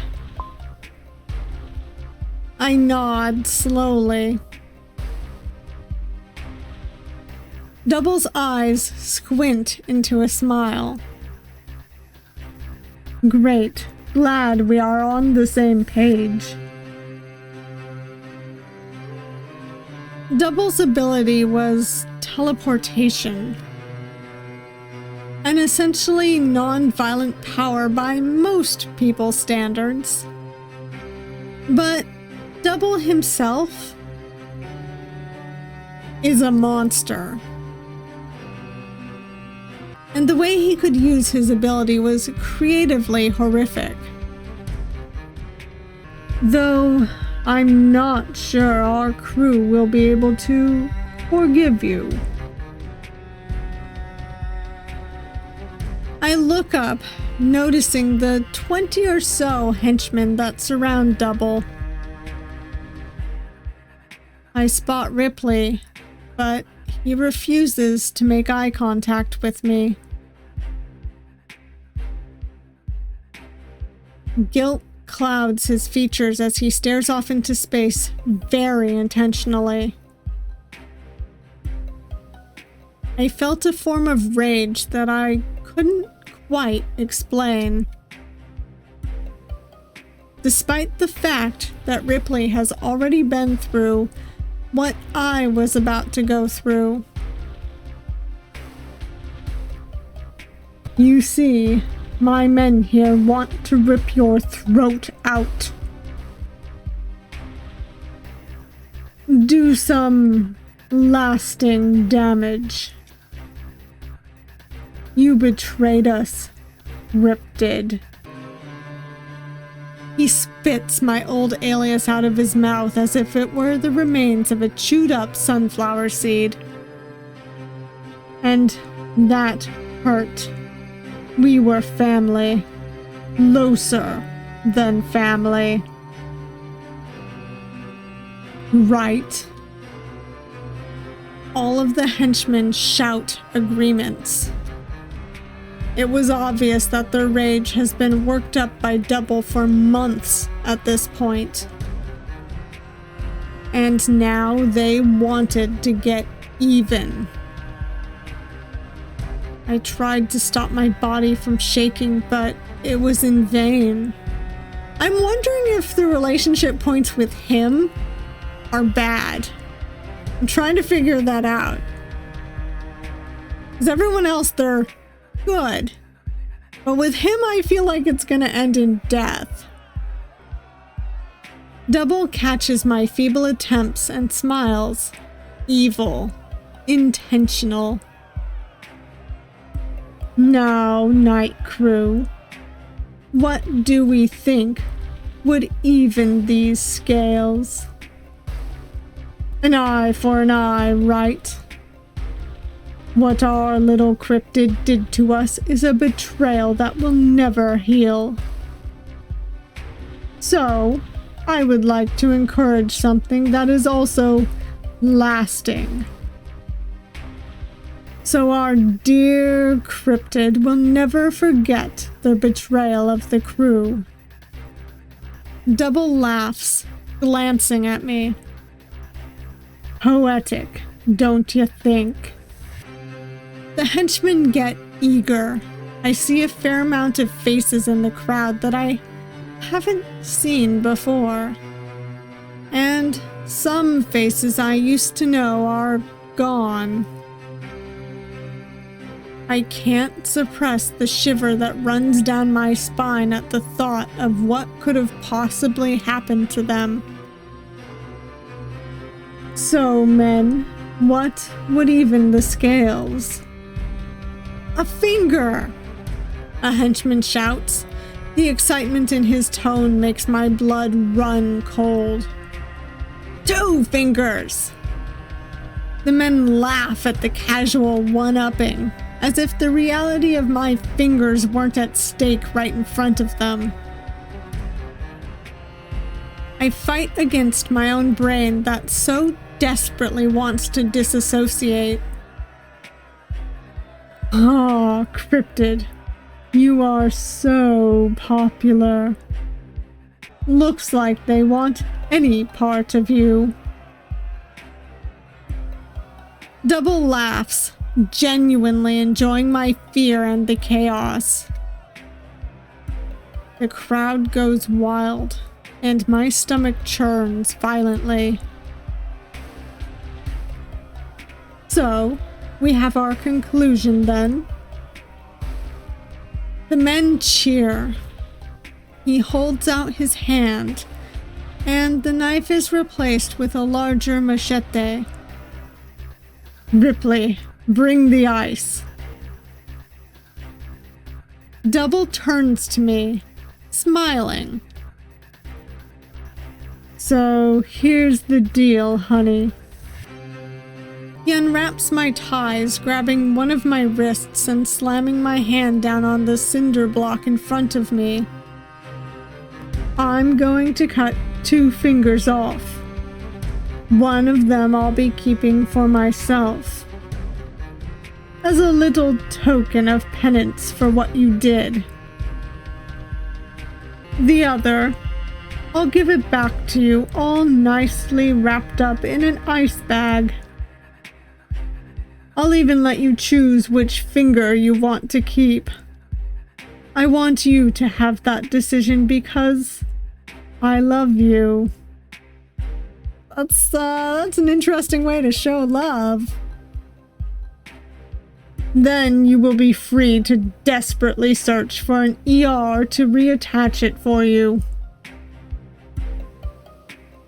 S1: I nod slowly. Double's eyes squint into a smile. Great. Glad we are on the same page. Double's ability was teleportation, an essentially non-violent power by most people's standards. But Double himself is a monster. And the way he could use his ability was creatively horrific. Though I'm not sure our crew will be able to forgive you. I look up, noticing the 20 or so henchmen that surround Double. I spot Ripley, but he refuses to make eye contact with me. Guilt clouds his features as he stares off into space very intentionally. I felt a form of rage that I couldn't quite explain. Despite the fact that Ripley has already been through what I was about to go through. You see, my men here want to rip your throat out. Do some lasting damage. You betrayed us, Cryptid. He spits my old alias out of his mouth as if it were the remains of a chewed-up sunflower seed. And that hurt. We were family. Closer than family. Right. All of the henchmen shout agreements. It was obvious that their rage has been worked up by Double for months at this point. And now they wanted to get even. I tried to stop my body from shaking, but it was in vain. I'm wondering if the relationship points with him are bad. I'm trying to figure that out. Because everyone else, they're good. But with him, I feel like it's gonna end in death. Double catches my feeble attempts and smiles. Evil. Intentional. Now, night crew. What do we think would even these scales? An eye for an eye, right? What our little cryptid did to us is a betrayal that will never heal. So, I would like to encourage something that is also lasting. So our dear cryptid will never forget the betrayal of the crew. Double laughs, glancing at me. Poetic, don't you think? The henchmen get eager. I see a fair amount of faces in the crowd that I haven't seen before. And some faces I used to know are gone. I can't suppress the shiver that runs down my spine at the thought of what could have possibly happened to them. So, men, what would even the scales? A finger! A henchman shouts. The excitement in his tone makes my blood run cold. 2 fingers! The men laugh at the casual one-upping, as if the reality of my fingers weren't at stake right in front of them. I fight against my own brain that so desperately wants to disassociate. Ah, Cryptid, you are so popular. Looks like they want any part of you. Double laughs, genuinely enjoying my fear and the chaos. The crowd goes wild, and my stomach churns violently. So, we have our conclusion then. The men cheer. He holds out his hand, and the knife is replaced with a larger machete. Ripley, bring the ice. Double turns to me, smiling. So here's the deal, honey. He unwraps my ties, grabbing one of my wrists and slamming my hand down on the cinder block in front of me. I'm going to cut 2 fingers off. One of them I'll be keeping for myself, as a little token of penance for what you did. The other, I'll give it back to you all nicely wrapped up in an ice bag. I'll even let you choose which finger you want to keep. I want you to have that decision because I love you. That's an interesting way to show love. Then you will be free to desperately search for an ER to reattach it for you.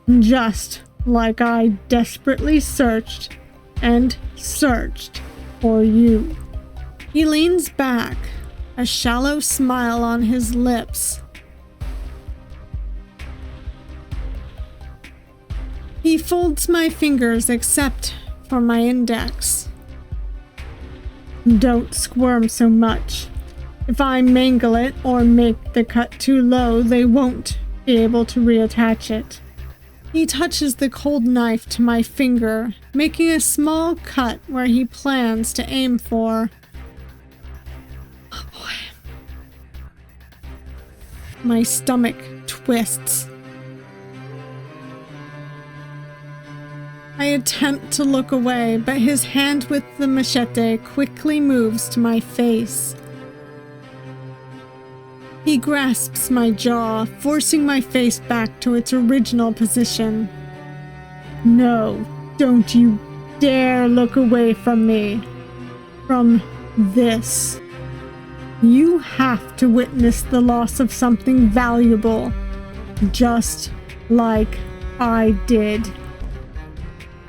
S1: Just like I desperately searched and searched for you. He leans back, a shallow smile on his lips. He folds my fingers except for my index. Don't squirm so much. If I mangle it or make the cut too low, they won't be able to reattach it. He touches the cold knife to my finger, making a small cut where he plans to aim for. Oh boy. My stomach twists. I attempt to look away, but his hand with the machete quickly moves to my face. He grasps my jaw, forcing my face back to its original position. No, don't you dare look away from me. From this. You have to witness the loss of something valuable, just like I did.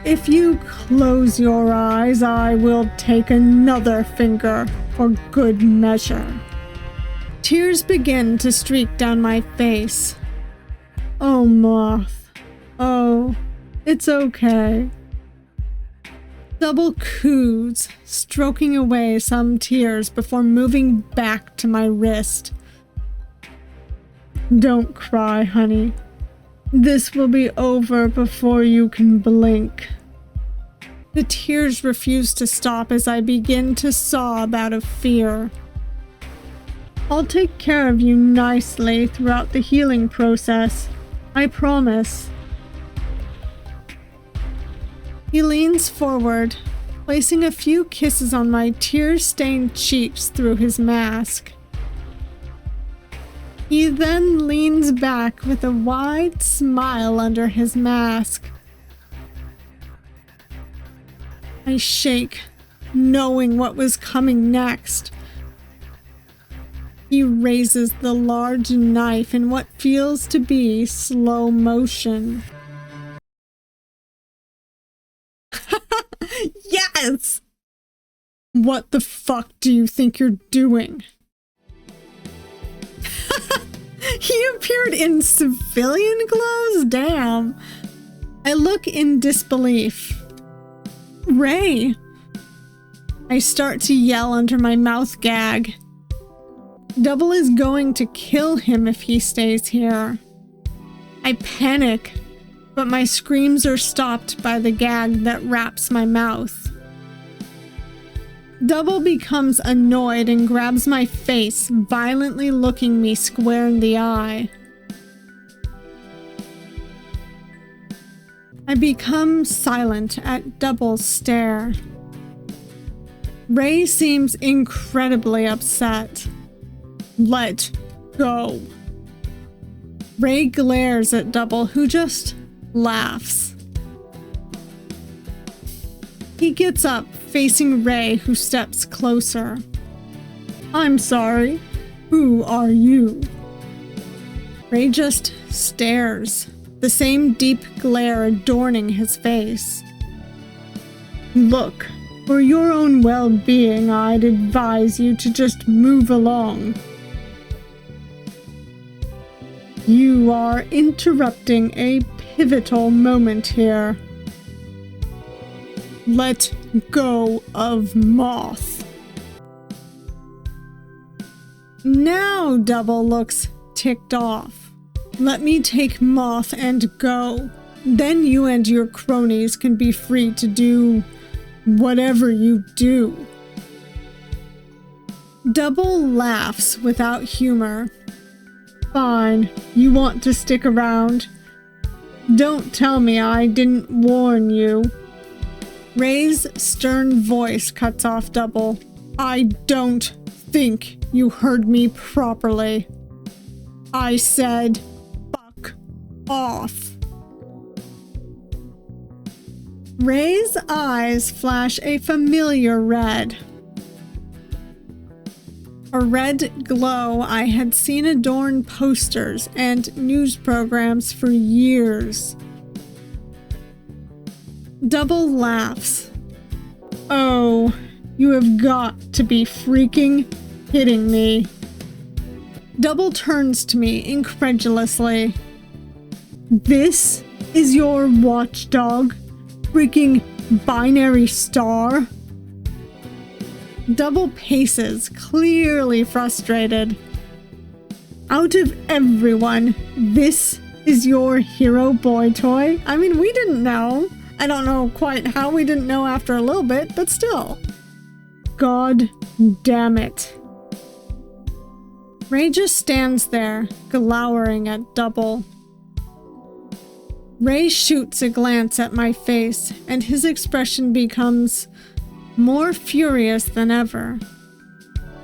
S1: If you close your eyes, I will take another finger for good measure. Tears begin to streak down my face. Oh, Moth. Oh, it's okay. Double coos, stroking away some tears before moving back to my wrist. Don't cry, honey. This will be over before you can blink. The tears refuse to stop as I begin to sob out of fear. I'll take care of you nicely throughout the healing process. I promise. He leans forward, placing a few kisses on my tear-stained cheeks through his mask. He then leans back with a wide smile under his mask. I shake, knowing what was coming next. He raises the large knife in what feels to be slow motion. Yes! What the fuck do you think you're doing? He appeared in civilian clothes? Damn. I look in disbelief. Ray! I start to yell under my mouth gag. Double is going to kill him if he stays here. I panic, but my screams are stopped by the gag that wraps my mouth. Double becomes annoyed and grabs my face, violently looking me square in the eye. I become silent at Double's stare. Ray seems incredibly upset. Let go. Ray glares at Double, who just laughs. He gets up, facing Ray, who steps closer. I'm sorry. Who are you? Ray just stares, the same deep glare adorning his face. Look, for your own well-being, I'd advise you to just move along. You are interrupting a pivotal moment here. Let go of Moth. Now Double looks ticked off. Let me take Moth and go. Then you and your cronies can be free to do whatever you do. Double laughs without humor. Fine, you want to stick around. Don't tell me I didn't warn you. Ray's stern voice cuts off Double. I don't think you heard me properly. I said, fuck off. Ray's eyes flash a familiar red. A red glow I had seen adorn posters and news programs for years. Double laughs. Oh, you have got to be freaking kidding me. Double turns to me incredulously. This is your watchdog? Freaking binary star? Double paces, clearly frustrated. Out of everyone, this is your hero boy toy? I mean, we didn't know. I don't know quite how we didn't know after a little bit, but still. God damn it. Ray just stands there, glowering at Double. Ray shoots a glance at my face, and his expression becomes more furious than ever.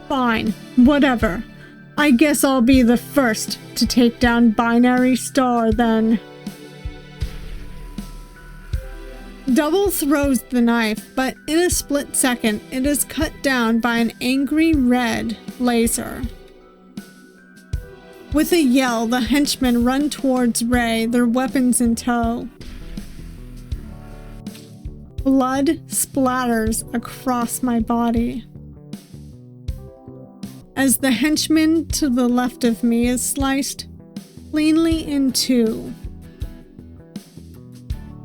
S1: Fine, whatever. I guess I'll be the first to take down Binary Star then. Double throws the knife, but in a split second, it is cut down by an angry red laser. With a yell, the henchmen run towards Ray, their weapons in tow. Blood splatters across my body. As the henchman to the left of me is sliced cleanly in two.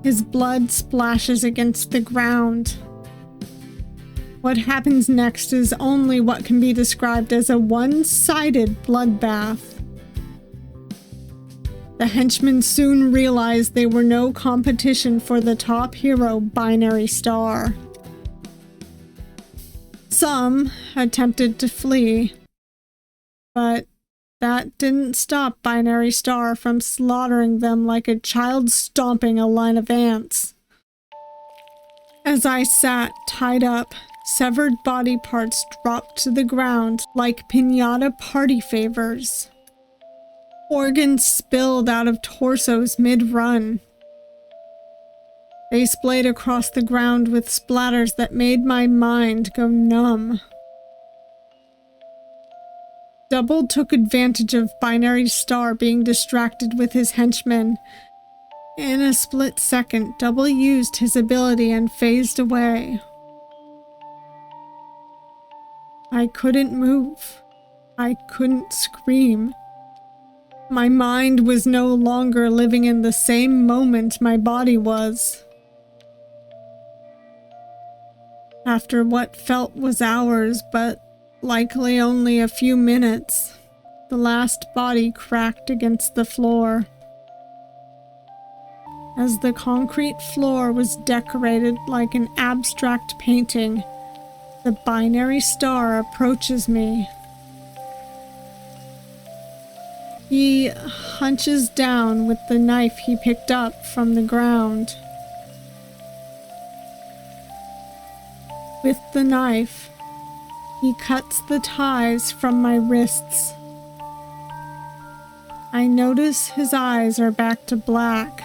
S1: His blood splashes against the ground. What happens next is only what can be described as a one-sided bloodbath. The henchmen soon realized they were no competition for the top hero, Binary Star. Some attempted to flee, but that didn't stop Binary Star from slaughtering them like a child stomping a line of ants. As I sat tied up, severed body parts dropped to the ground like piñata party favors. Organs spilled out of torsos mid-run. They splayed across the ground with splatters that made my mind go numb. Double took advantage of Binary Star being distracted with his henchmen. In a split second, Double used his ability and phased away. I couldn't move. I couldn't scream. My mind was no longer living in the same moment my body was. After what felt was hours, but likely only a few minutes, the last body cracked against the floor. As the concrete floor was decorated like an abstract painting, the Binary Star approaches me. He hunches down with the knife he picked up from the ground. With the knife, he cuts the ties from my wrists. I notice his eyes are back to black.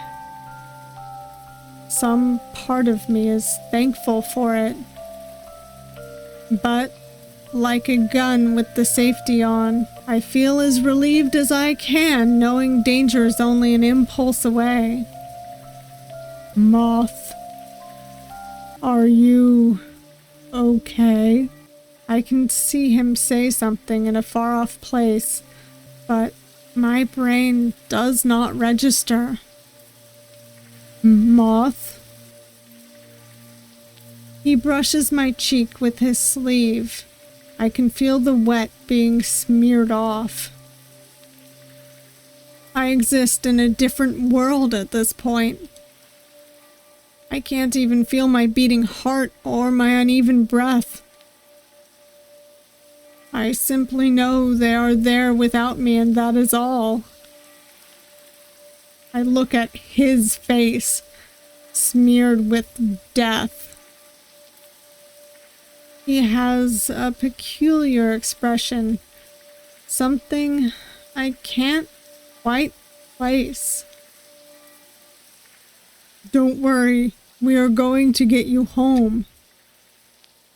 S1: Some part of me is thankful for it. But, like a gun with the safety on, I feel as relieved as I can, knowing danger is only an impulse away. Moth, are you okay? I can see him say something in a far-off place, but my brain does not register. Moth? He brushes my cheek with his sleeve. I can feel the wet being smeared off. I exist in a different world at this point. I can't even feel my beating heart or my uneven breath. I simply know they are there without me, and that is all. I look at his face, smeared with death. He has a peculiar expression, something I can't quite place. Don't worry, we are going to get you home.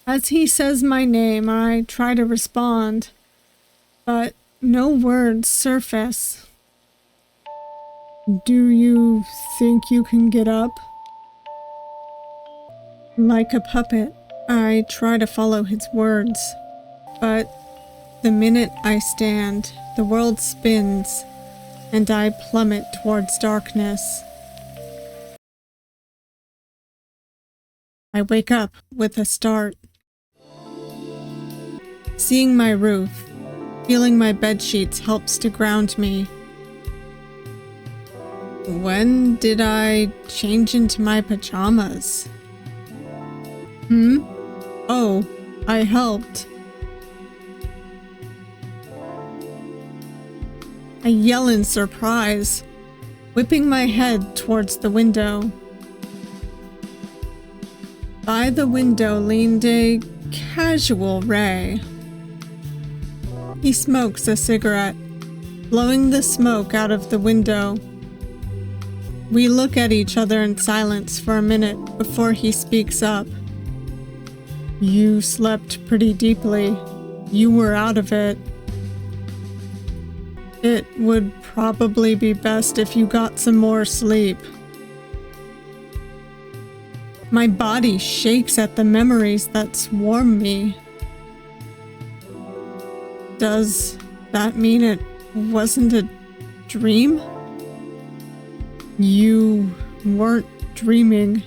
S1: As he says my name, I try to respond, but no words surface. Do you think you can get up? Like a puppet, I try to follow his words, but the minute I stand, the world spins, and I plummet towards darkness. I wake up with a start. Seeing my roof, feeling my bedsheets helps to ground me. When did I change into my pajamas? Oh, I helped. I yell in surprise, whipping my head towards the window. By the window leaned a casual Ray. He smokes a cigarette, blowing the smoke out of the window. We look at each other in silence for a minute before he speaks up. You slept pretty deeply. You were out of it. It would probably be best if you got some more sleep. My body shakes at the memories that swarm me. Does that mean it wasn't a dream? You weren't dreaming.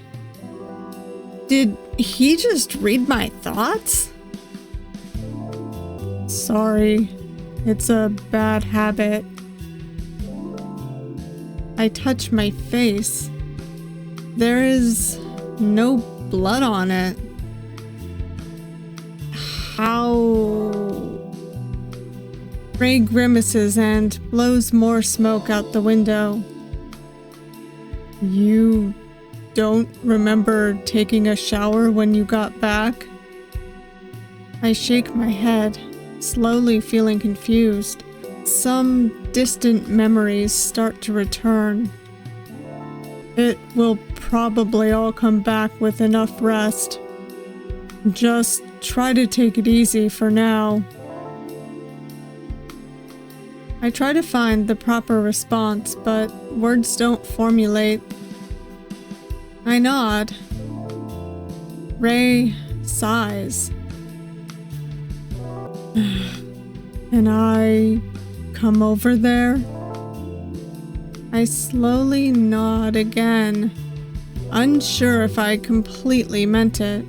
S1: Did he just read my thoughts? Sorry, it's a bad habit. I touch my face. There is no blood on it. How? Ray grimaces and blows more smoke out the window. You don't remember taking a shower when you got back? I shake my head, slowly feeling confused. Some distant memories start to return. It will probably all come back with enough rest. Just try to take it easy for now. I try to find the proper response, but words don't formulate. I nod. Ray sighs. Can I come over there? I slowly nod again, unsure if I completely meant it.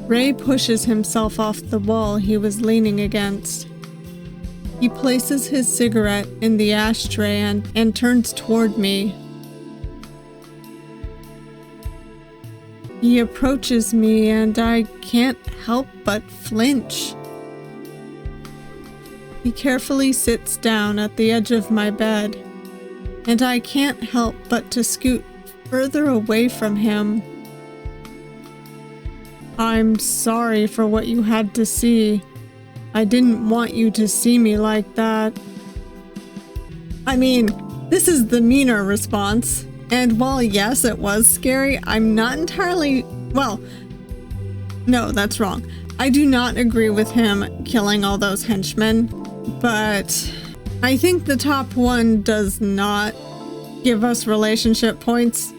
S1: Ray pushes himself off the wall he was leaning against. He places his cigarette in the ashtray and turns toward me. He approaches me and I can't help but flinch. He carefully sits down at the edge of my bed, and I can't help but to scoot further away from him. I'm sorry for what you had to see. I didn't want you to see me like that. I mean, this is the meaner response. And while yes, it was scary, I'm not entirely, well, no, that's wrong. I do not agree with him killing all those henchmen, but I think the top one does not give us relationship points.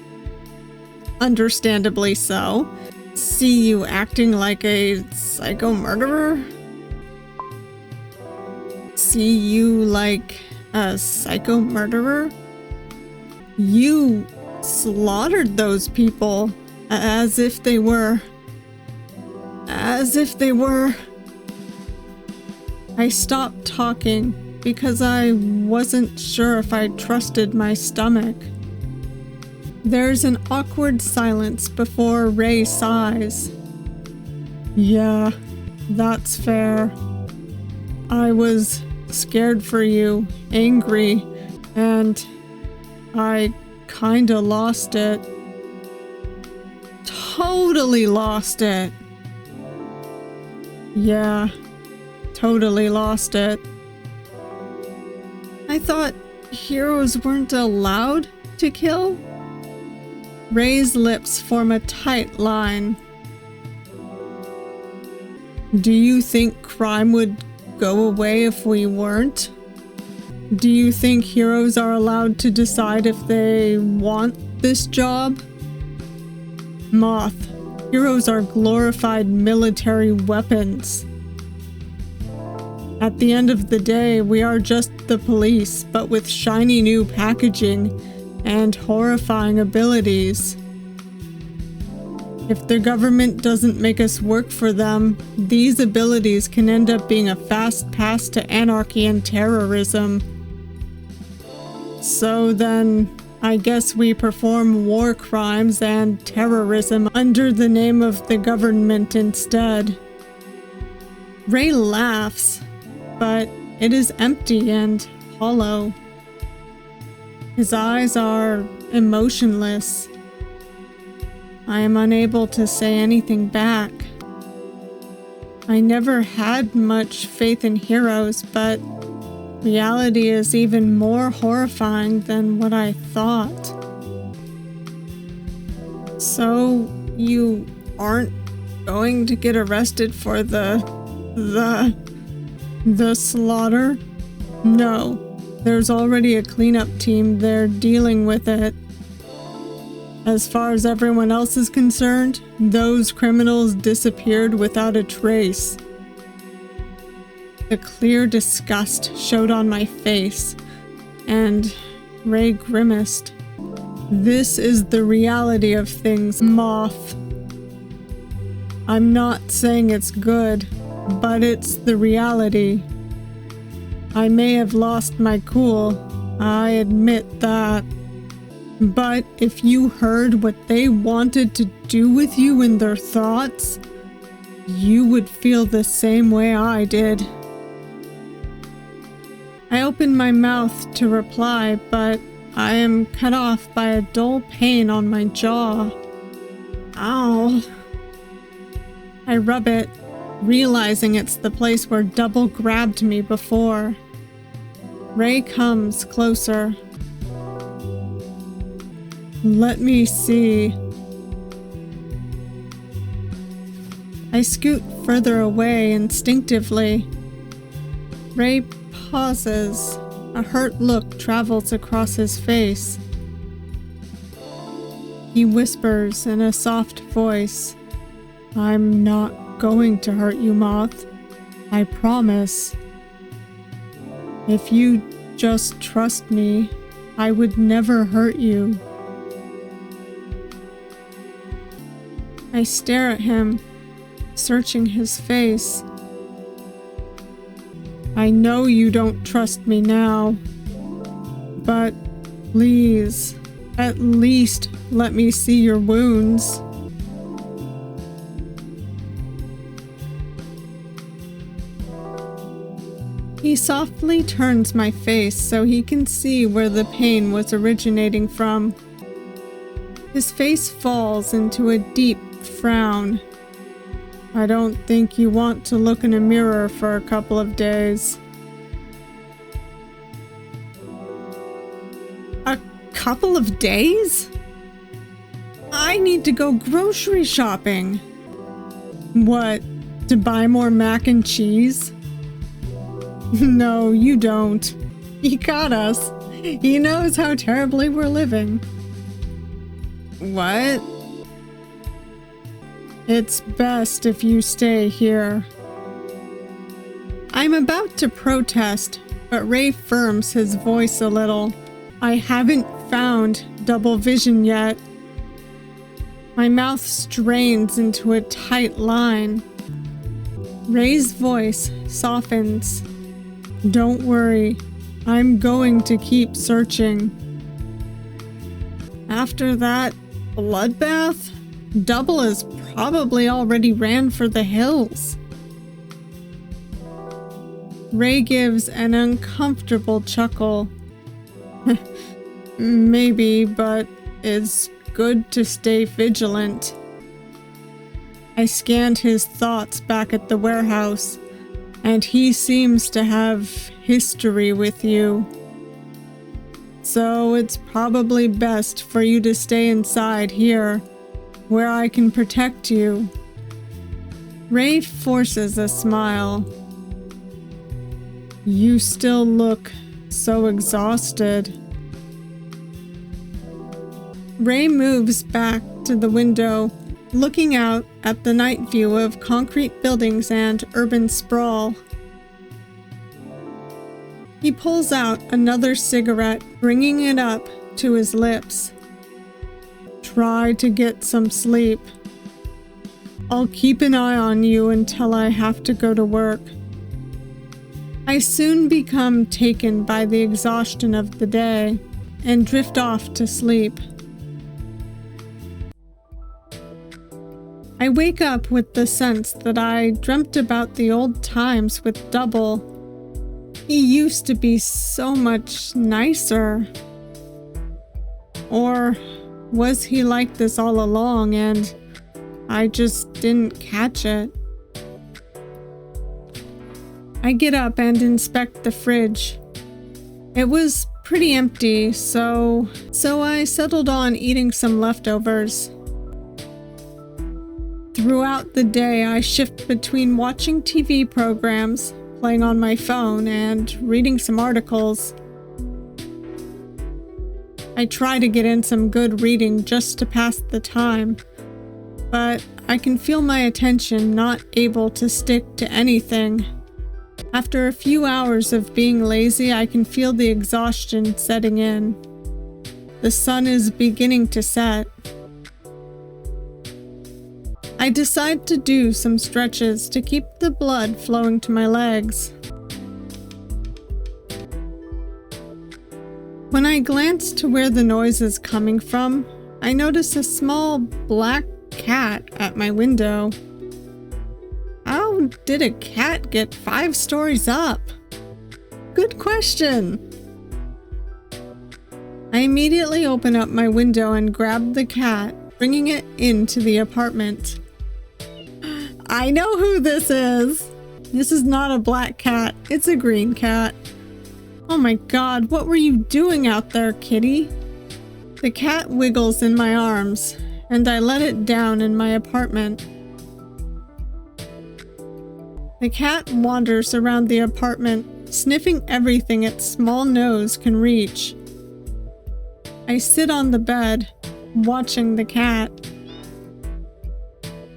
S1: Understandably so. See you acting like a psycho murderer? See you like a psycho murderer? You slaughtered those people as if they were. I stopped talking because I wasn't sure if I trusted my stomach. There's an awkward silence before Ray sighs. Yeah, that's fair. I was scared for you, angry, and I kinda lost it. Totally lost it. Yeah, totally lost it. I thought heroes weren't allowed to kill? Ray's lips form a tight line. Do you think crime would go away if we weren't? Do you think heroes are allowed to decide if they want this job? Moth, heroes are glorified military weapons. At the end of the day, we are just the police, but with shiny new packaging and horrifying abilities. If the government doesn't make us work for them, these abilities can end up being a fast pass to anarchy and terrorism. So then, I guess we perform war crimes and terrorism under the name of the government instead. Ray laughs, but it is empty and hollow. His eyes are emotionless. I am unable to say anything back. I never had much faith in heroes, but reality is even more horrifying than what I thought. So, you aren't going to get arrested for the slaughter? No. There's already a cleanup team there dealing with it. As far as everyone else is concerned, those criminals disappeared without a trace. The clear disgust showed on my face, and Ray grimaced. This is the reality of things, Moth. I'm not saying it's good, but it's the reality. I may have lost my cool, I admit that. But if you heard what they wanted to do with you in their thoughts, you would feel the same way I did. I opened my mouth to reply, but I am cut off by a dull pain on my jaw. Ow. I rub it, realizing it's the place where Double grabbed me before. Ray comes closer. Let me see. I scoot further away instinctively. Ray pauses. A hurt look travels across his face. He whispers in a soft voice, I'm not going to hurt you, Moth. I promise. If you just trust me, I would never hurt you. I stare at him, searching his face. I know you don't trust me now, but please, at least let me see your wounds. He softly turns my face so he can see where the pain was originating from. His face falls into a deep frown. I don't think you want to look in a mirror for a couple of days. couple of days? I need to go grocery shopping. What, to buy more mac and cheese? No, you don't. He caught us. He knows how terribly we're living. What? It's best if you stay here. I'm about to protest, but Ray firms his voice a little. I haven't found double vision yet. My mouth strains into a tight line. Ray's voice softens. Don't worry, I'm going to keep searching. After that bloodbath, Double has probably already ran for the hills. Ray gives an uncomfortable chuckle. Maybe, but it's good to stay vigilant. I scanned his thoughts back at the warehouse, and he seems to have history with you. So it's probably best for you to stay inside here, where I can protect you. Ray forces a smile. You still look so exhausted. Ray moves back to the window, looking out at the night view of concrete buildings and urban sprawl. He pulls out another cigarette, bringing it up to his lips. Try to get some sleep. I'll keep an eye on you until I have to go to work. I soon become taken by the exhaustion of the day and drift off to sleep. I wake up with the sense that I dreamt about the old times with Double. He used to be so much nicer. Or was he like this all along and I just didn't catch it? I get up and inspect the fridge. It was pretty empty, so I settled on eating some leftovers. Throughout the day, I shift between watching TV programs, playing on my phone, and reading some articles. I try to get in some good reading just to pass the time, but I can feel my attention not able to stick to anything. After a few hours of being lazy, I can feel the exhaustion setting in. The sun is beginning to set. I decide to do some stretches to keep the blood flowing to my legs. When I glance to where the noise is coming from, I notice a small black cat at my window. How did a cat get 5 stories up? Good question. I immediately open up my window and grab the cat, bringing it into the apartment. I know who this is. This is not a black cat, it's a green cat. Oh my god, what were you doing out there, kitty? The cat wiggles in my arms, and I let it down in my apartment. The cat wanders around the apartment, sniffing everything its small nose can reach. I sit on the bed, watching the cat.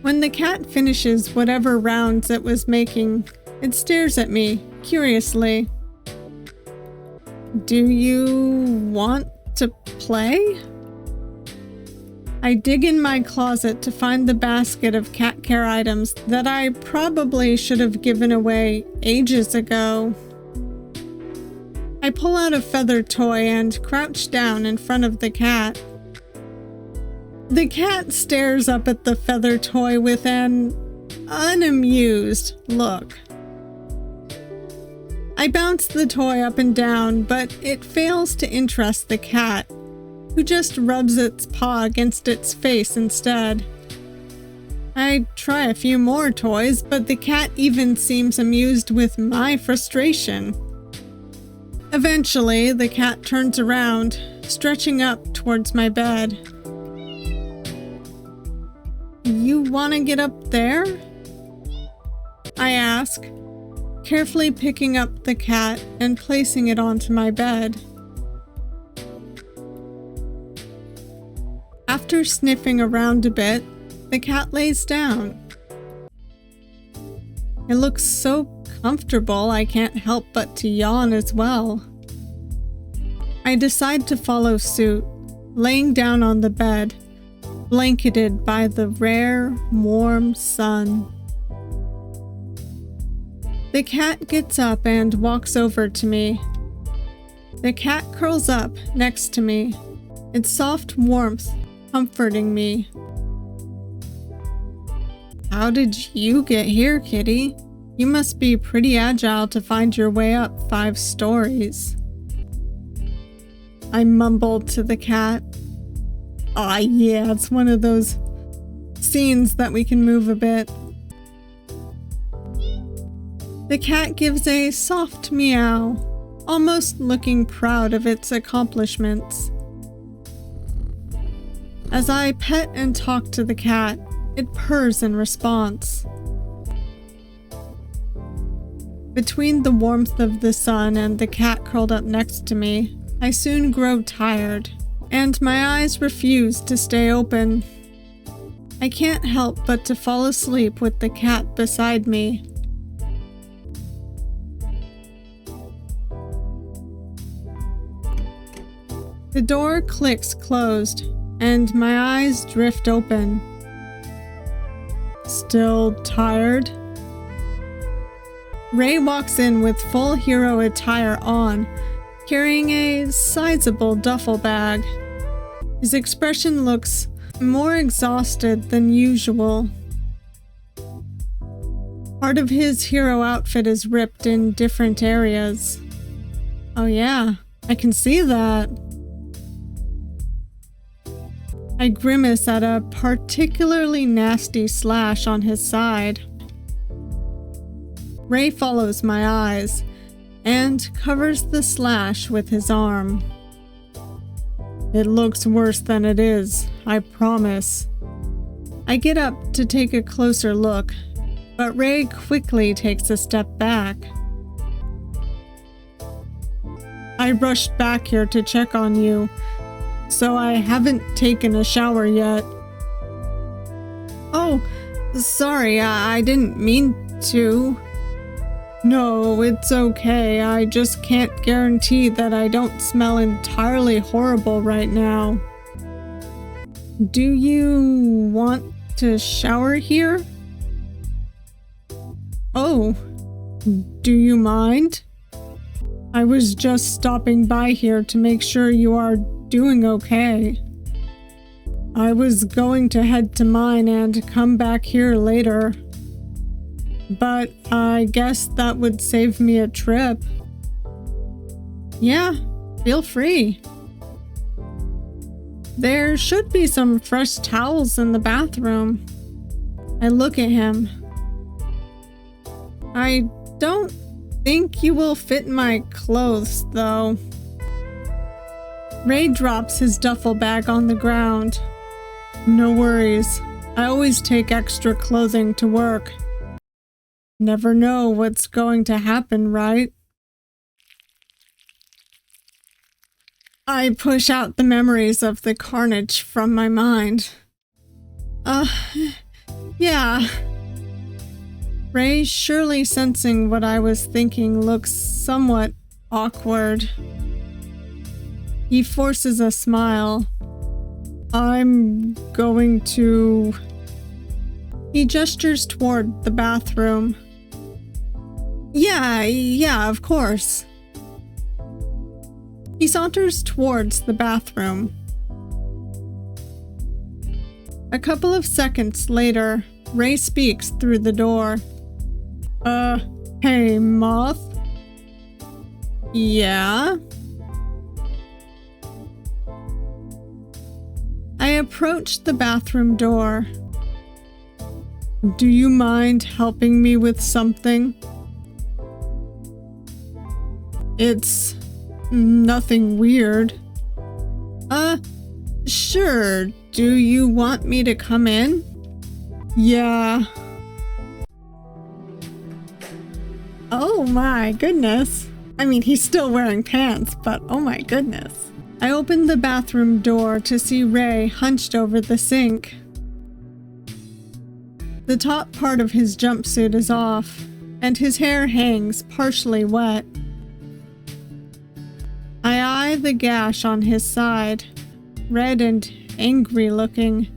S1: When the cat finishes whatever rounds it was making, it stares at me, curiously. Do you want to play? I dig in my closet to find the basket of cat care items that I probably should have given away ages ago. I pull out a feather toy and crouch down in front of the cat. The cat stares up at the feather toy with an unamused look. I bounce the toy up and down, but it fails to interest the cat, who just rubs its paw against its face instead. I try a few more toys, but the cat even seems amused with my frustration. Eventually, the cat turns around, stretching up towards my bed. You want to get up there? I ask, carefully picking up the cat and placing it onto my bed. After sniffing around a bit, the cat lays down. It looks so comfortable I can't help but to yawn as well. I decide to follow suit, laying down on the bed, blanketed by the rare, warm sun. The cat gets up and walks over to me. The cat curls up next to me, its soft warmth comforting me. How did you get here, kitty? You must be pretty agile to find your way up 5 stories. I mumbled to the cat. Ah, yeah, it's one of those scenes that we can move a bit. The cat gives a soft meow, almost looking proud of its accomplishments. As I pet and talk to the cat, it purrs in response. Between the warmth of the sun and the cat curled up next to me, I soon grow tired, and my eyes refuse to stay open. I can't help but to fall asleep with the cat beside me. The door clicks closed, and my eyes drift open. Still tired? Ray walks in with full hero attire on, carrying a sizable duffel bag. His expression looks more exhausted than usual. Part of his hero outfit is ripped in different areas. Oh yeah, I can see that. I grimace at a particularly nasty slash on his side. Ray follows my eyes and covers the slash with his arm. It looks worse than it is, I promise. I get up to take a closer look, but Ray quickly takes a step back. I rushed back here to check on you, so I haven't taken a shower yet. Oh, sorry, I didn't mean to. No, it's okay. I just can't guarantee that I don't smell entirely horrible right now. Do you want to shower here? Oh, do you mind? I was just stopping by here to make sure you are doing okay. I was going to head to mine and come back here later, but I guess that would save me a trip. Yeah, feel free. There should be some fresh towels in the bathroom. I look at him. I don't think you will fit my clothes, though. Ray drops his duffel bag on the ground. No worries. I always take extra clothing to work. Never know what's going to happen, right? I push out the memories of the carnage from my mind. Yeah. Ray, surely sensing what I was thinking, looks somewhat awkward. He forces a smile. I'm going to... He gestures toward the bathroom. Yeah, of course. He saunters towards the bathroom. A couple of seconds later, Ray speaks through the door. Hey, Moth? Yeah? I approach the bathroom door. Do you mind helping me with something? It's nothing weird. Sure. Do you want me to come in? Yeah. Oh my goodness. I mean, he's still wearing pants, but oh my goodness. I opened the bathroom door to see Ray hunched over the sink. The top part of his jumpsuit is off, and his hair hangs partially wet. I eye the gash on his side, red and angry looking.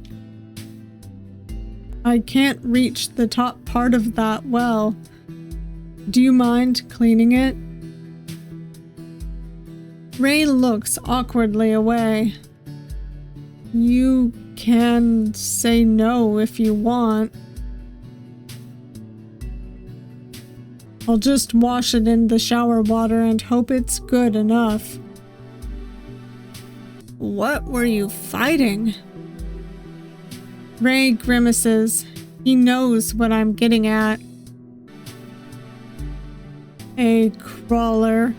S1: I can't reach the top part of that well. Do you mind cleaning it? Ray looks awkwardly away. You can say no if you want. I'll just wash it in the shower water and hope it's good enough. What were you fighting? Ray grimaces. He knows what I'm getting at. A crawler.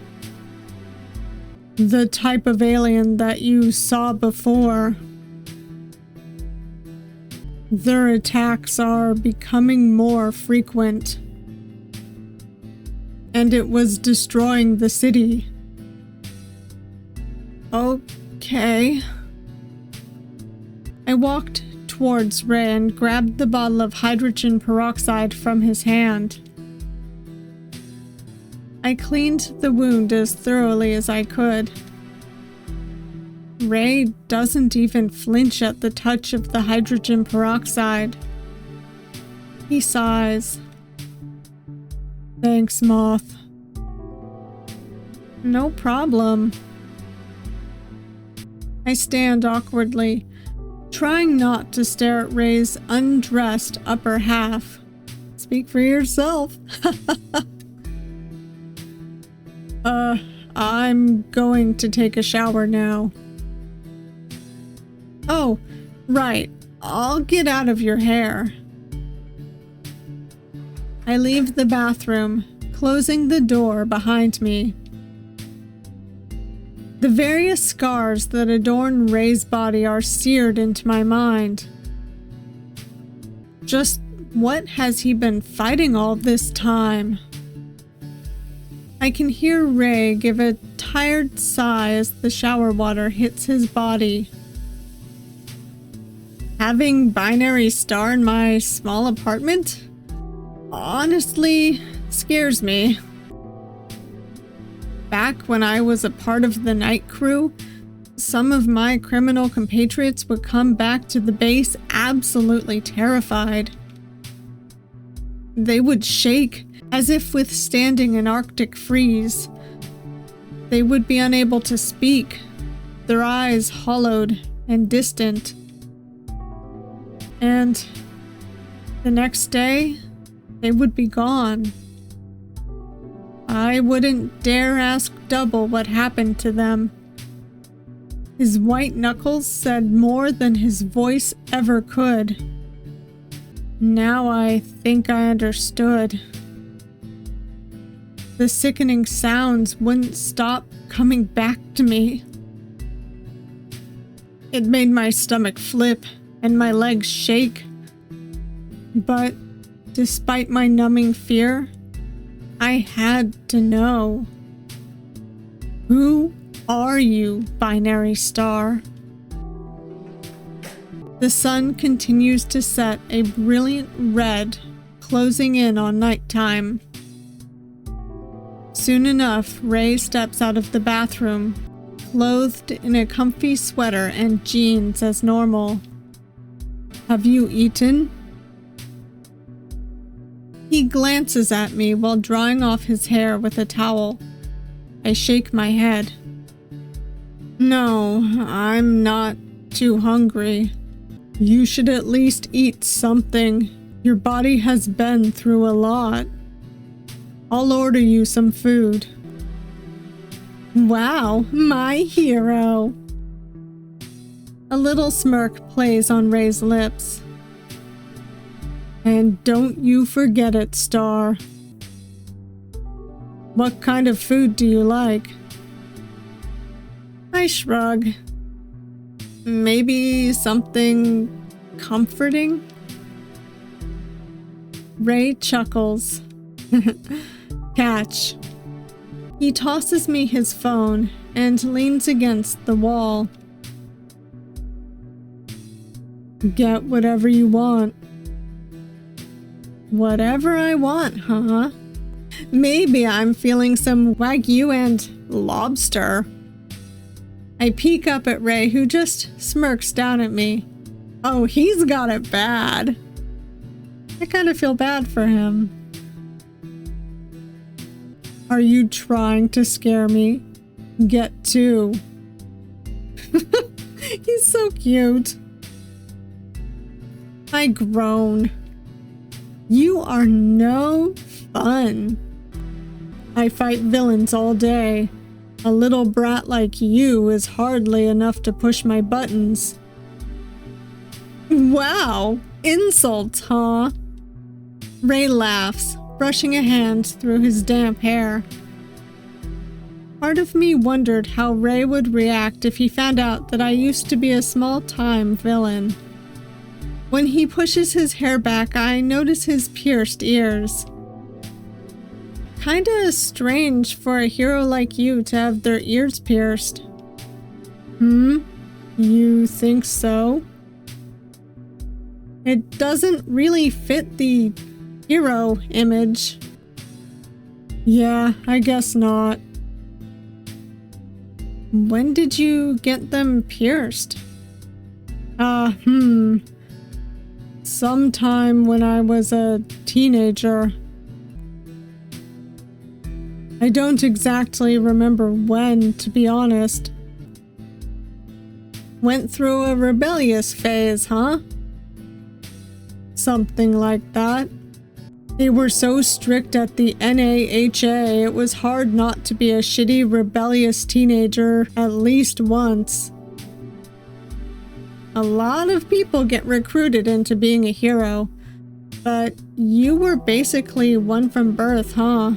S1: The type of alien that you saw before. Their attacks are becoming more frequent. And it was destroying the city. Okay. I walked towards Ray and grabbed the bottle of hydrogen peroxide from his hand. I cleaned the wound as thoroughly as I could. Ray doesn't even flinch at the touch of the hydrogen peroxide. He sighs. Thanks, Moth. No problem. I stand awkwardly, trying not to stare at Ray's undressed upper half. Speak for yourself. I'm going to take a shower now. Oh, right. I'll get out of your hair. I leave the bathroom, closing the door behind me. The various scars that adorn Ray's body are seared into my mind. Just what has he been fighting all this time? I can hear Ray give a tired sigh as the shower water hits his body. Having Binary Star in my small apartment honestly scares me. Back when I was a part of the night crew, some of my criminal compatriots would come back to the base absolutely terrified. They would shake as if withstanding an Arctic freeze. They would be unable to speak, their eyes hollowed and distant. And the next day, they would be gone. I wouldn't dare ask Double what happened to them. His white knuckles said more than his voice ever could. Now I think I understood. The sickening sounds wouldn't stop coming back to me. It made my stomach flip and my legs shake. But despite my numbing fear, I had to know. Who are you, Binary Star? The sun continues to set a brilliant red, closing in on nighttime. Soon enough, Ray steps out of the bathroom, clothed in a comfy sweater and jeans as normal. Have you eaten? He glances at me while drying off his hair with a towel. I shake my head. No, I'm not too hungry. You should at least eat something. Your body has been through a lot. I'll order you some food. Wow, my hero. A little smirk plays on Ray's lips. And don't you forget it, Star. What kind of food do you like? I shrug. Maybe something comforting? Ray chuckles. Catch. He tosses me his phone and leans against the wall. Get whatever you want. Whatever I want, huh? Maybe I'm feeling some Wagyu and lobster. I peek up at Ray, who just smirks down at me. Oh, he's got it bad. I kind of feel bad for him. Are you trying to scare me? Get two. He's so cute. I groan. You are no fun. I fight villains all day. A little brat like you is hardly enough to push my buttons. Wow, insults, huh? Ray laughs, brushing a hand through his damp hair. Part of me wondered how Ray would react if he found out that I used to be a small-time villain. When he pushes his hair back, I notice his pierced ears. Kinda strange for a hero like you to have their ears pierced. You think so? It doesn't really fit the hero image. Yeah, I guess not. When did you get them pierced? Sometime when I was a teenager. I don't exactly remember when, to be honest. Went through a rebellious phase, huh? Something like that. They were so strict at the NAHA, it was hard not to be a shitty, rebellious teenager at least once. A lot of people get recruited into being a hero, but you were basically one from birth, huh?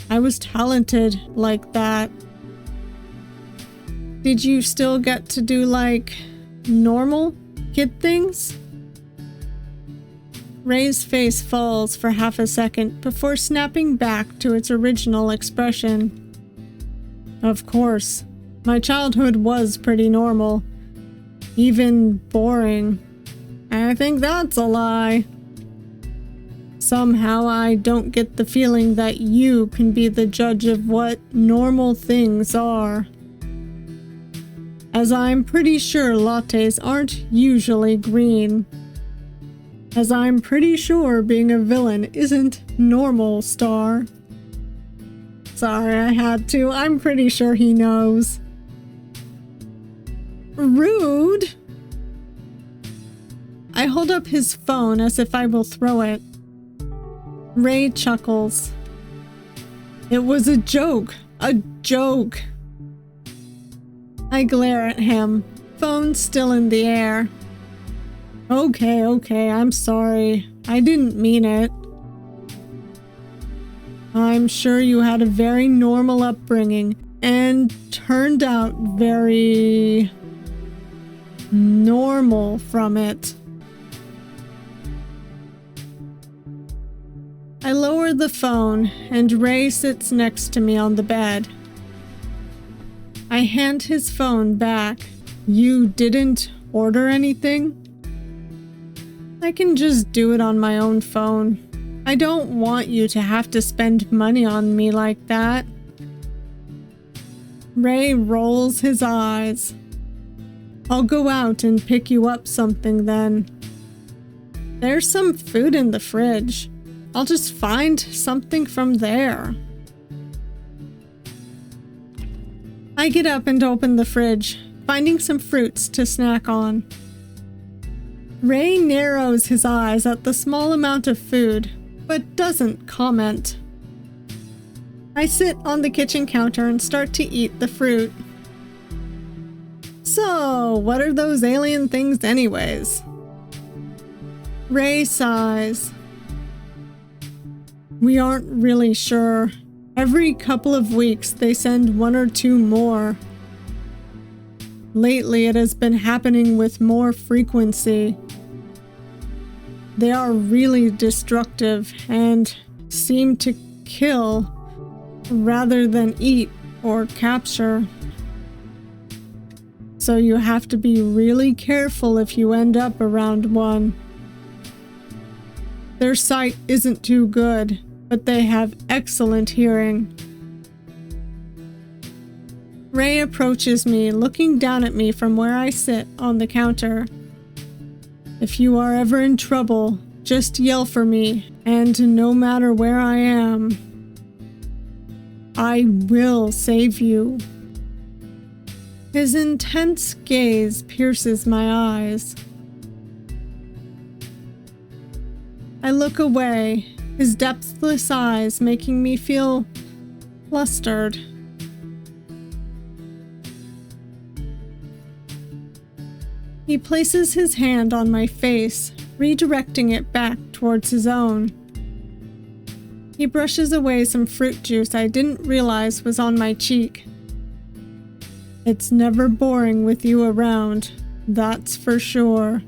S1: I was talented like that. Did you still get to do, like, normal kid things? Ray's face falls for half a second before snapping back to its original expression. Of course, my childhood was pretty normal. Even boring. I think that's a lie. Somehow I don't get the feeling that you can be the judge of what normal things are. As I'm pretty sure lattes aren't usually green. As I'm pretty sure being a villain isn't normal, Star. Sorry, I had to. I'm pretty sure he knows. Rude! I hold up his phone as if I will throw it. Ray chuckles. It was a joke. A joke. I glare at him, phone still in the air. Okay, I'm sorry. I didn't mean it. I'm sure you had a very normal upbringing and turned out very normal from it. I lower the phone and Ray sits next to me on the bed. I hand his phone back. You didn't order anything? I can just do it on my own phone. I don't want you to have to spend money on me like that. Ray rolls his eyes. I'll go out and pick you up something then. There's some food in the fridge. I'll just find something from there. I get up and open the fridge, finding some fruits to snack on. Ray narrows his eyes at the small amount of food, but doesn't comment. I sit on the kitchen counter and start to eat the fruit. So, what are those alien things anyways? Ray sighs. We aren't really sure. Every couple of weeks they send one or two more. Lately, it has been happening with more frequency. They are really destructive and seem to kill rather than eat or capture. So you have to be really careful if you end up around one. Their sight isn't too good, but they have excellent hearing. Ray approaches me, looking down at me from where I sit on the counter. If you are ever in trouble, just yell for me, and no matter where I am, I will save you. His intense gaze pierces my eyes. I look away, his depthless eyes making me feel flustered. He places his hand on my face, redirecting it back towards his own. He brushes away some fruit juice I didn't realize was on my cheek. It's never boring with you around, that's for sure.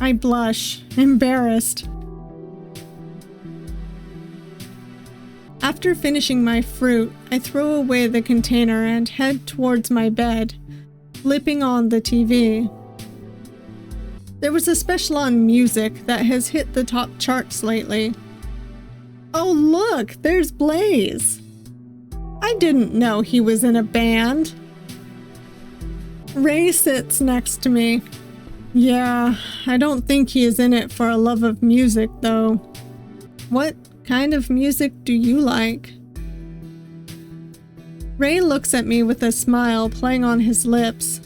S1: I blush, embarrassed. After finishing my fruit, I throw away the container and head towards my bed, flipping on the TV. There was a special on music that has hit the top charts lately. Oh look, there's Blaze! I didn't know he was in a band. Ray sits next to me. Yeah, I don't think he is in it for a love of music though. What kind of music do you like? Ray looks at me with a smile playing on his lips.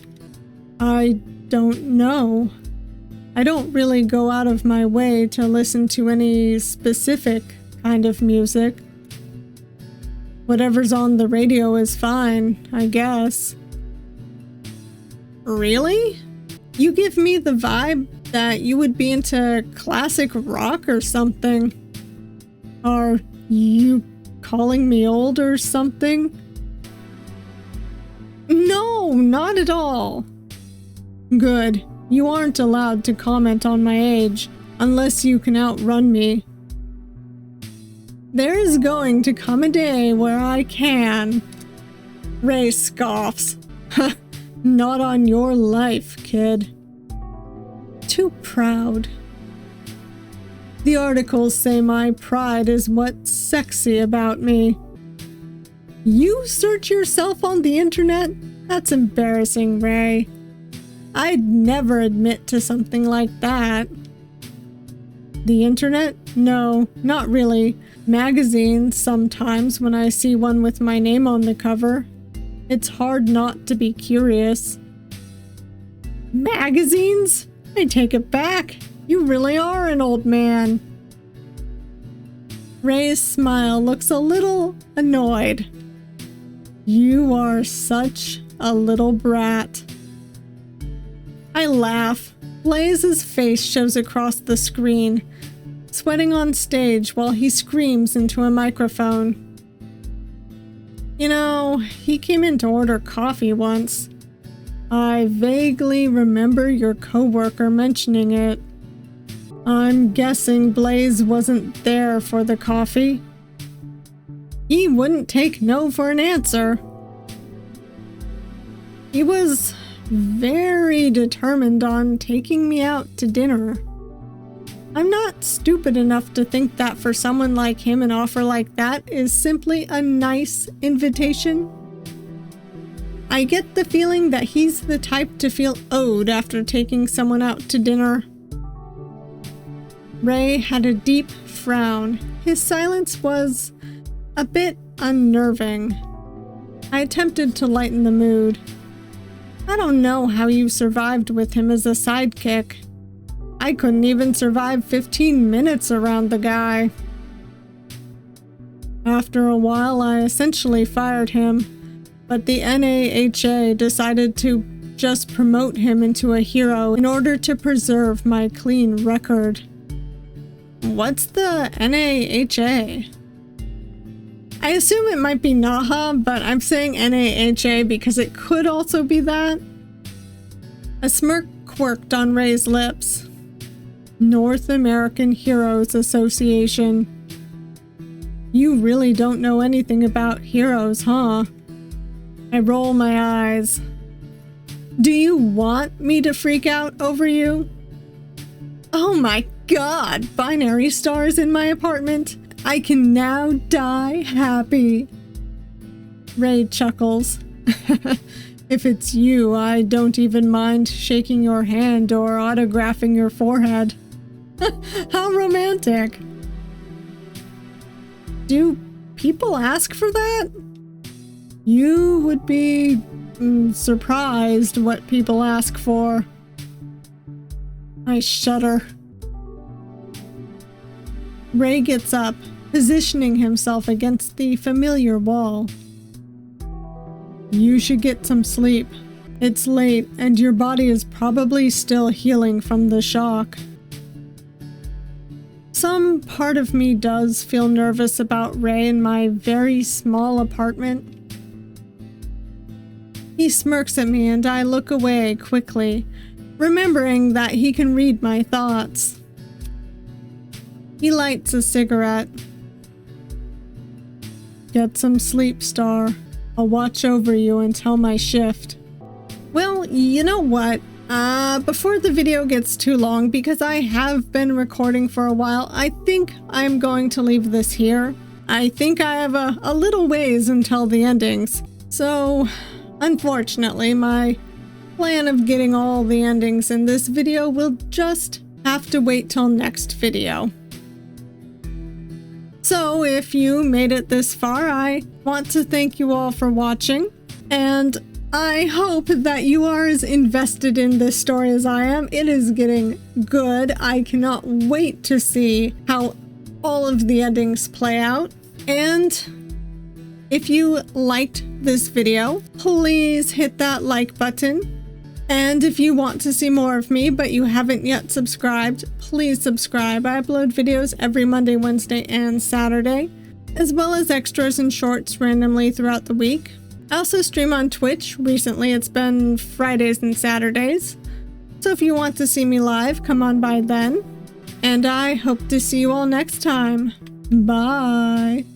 S1: I don't know. I don't really go out of my way to listen to any specific kind of music. Whatever's on the radio is fine, I guess. Really? You give me the vibe that you would be into classic rock or something. Are you calling me old or something? No, not at all. Good. You aren't allowed to comment on my age unless you can outrun me. There is going to come a day where I can. Ray scoffs. Not on your life, kid. Too proud. The articles say my pride is what's sexy about me. You search yourself on the internet? That's embarrassing, Ray. I'd never admit to something like that. The internet? No, not really. Magazines sometimes when I see one with my name on the cover. It's hard not to be curious. Magazines? I take it back. You really are an old man. Ray's smile looks a little annoyed. You are such a little brat. I laugh. Blaze's face shows across the screen, sweating on stage while he screams into a microphone. You know, he came in to order coffee once. I vaguely remember your coworker mentioning it. I'm guessing Blaze wasn't there for the coffee. He wouldn't take no for an answer. He was very determined on taking me out to dinner. I'm not stupid enough to think that for someone like him an offer like that is simply a nice invitation. I get the feeling that he's the type to feel owed after taking someone out to dinner. Ray had a deep frown. His silence was a bit unnerving. I attempted to lighten the mood. I don't know how you survived with him as a sidekick. I couldn't even survive 15 minutes around the guy. After a while, I essentially fired him, but the NAHA decided to just promote him into a hero in order to preserve my clean record. What's the NAHA? I assume it might be Naha, but I'm saying Naha because it could also be that. A smirk quirked on Ray's lips. North American Heroes Association. You really don't know anything about heroes, huh? I roll my eyes. Do you want me to freak out over you? Oh my god, binary stars in my apartment. I can now die happy. Ray chuckles. If it's you, I don't even mind shaking your hand or autographing your forehead. How romantic. Do people ask for that? You would be surprised what people ask for. I shudder. Ray gets up, positioning himself against the familiar wall. You should get some sleep. It's late, and your body is probably still healing from the shock. Some part of me does feel nervous about Ray in my very small apartment. He smirks at me, and I look away quickly, remembering that he can read my thoughts. He lights a cigarette. Get some sleep, Star. I'll watch over you until my shift. Well, you know what? Before the video gets too long, because I have been recording for a while, I think I'm going to leave this here. I think I have a little ways until the endings. So, unfortunately, my plan of getting all the endings in this video will just have to wait till next video. So if you made it this far, I want to thank you all for watching, and I hope that you are as invested in this story as I am. It is getting good. I cannot wait to see how all of the endings play out. And if you liked this video, please hit that like button. And if you want to see more of me, but you haven't yet subscribed, please subscribe. I upload videos every Monday, Wednesday, and Saturday, as well as extras and shorts randomly throughout the week. I also stream on Twitch. Recently, it's been Fridays and Saturdays. So if you want to see me live, come on by then. And I hope to see you all next time. Bye.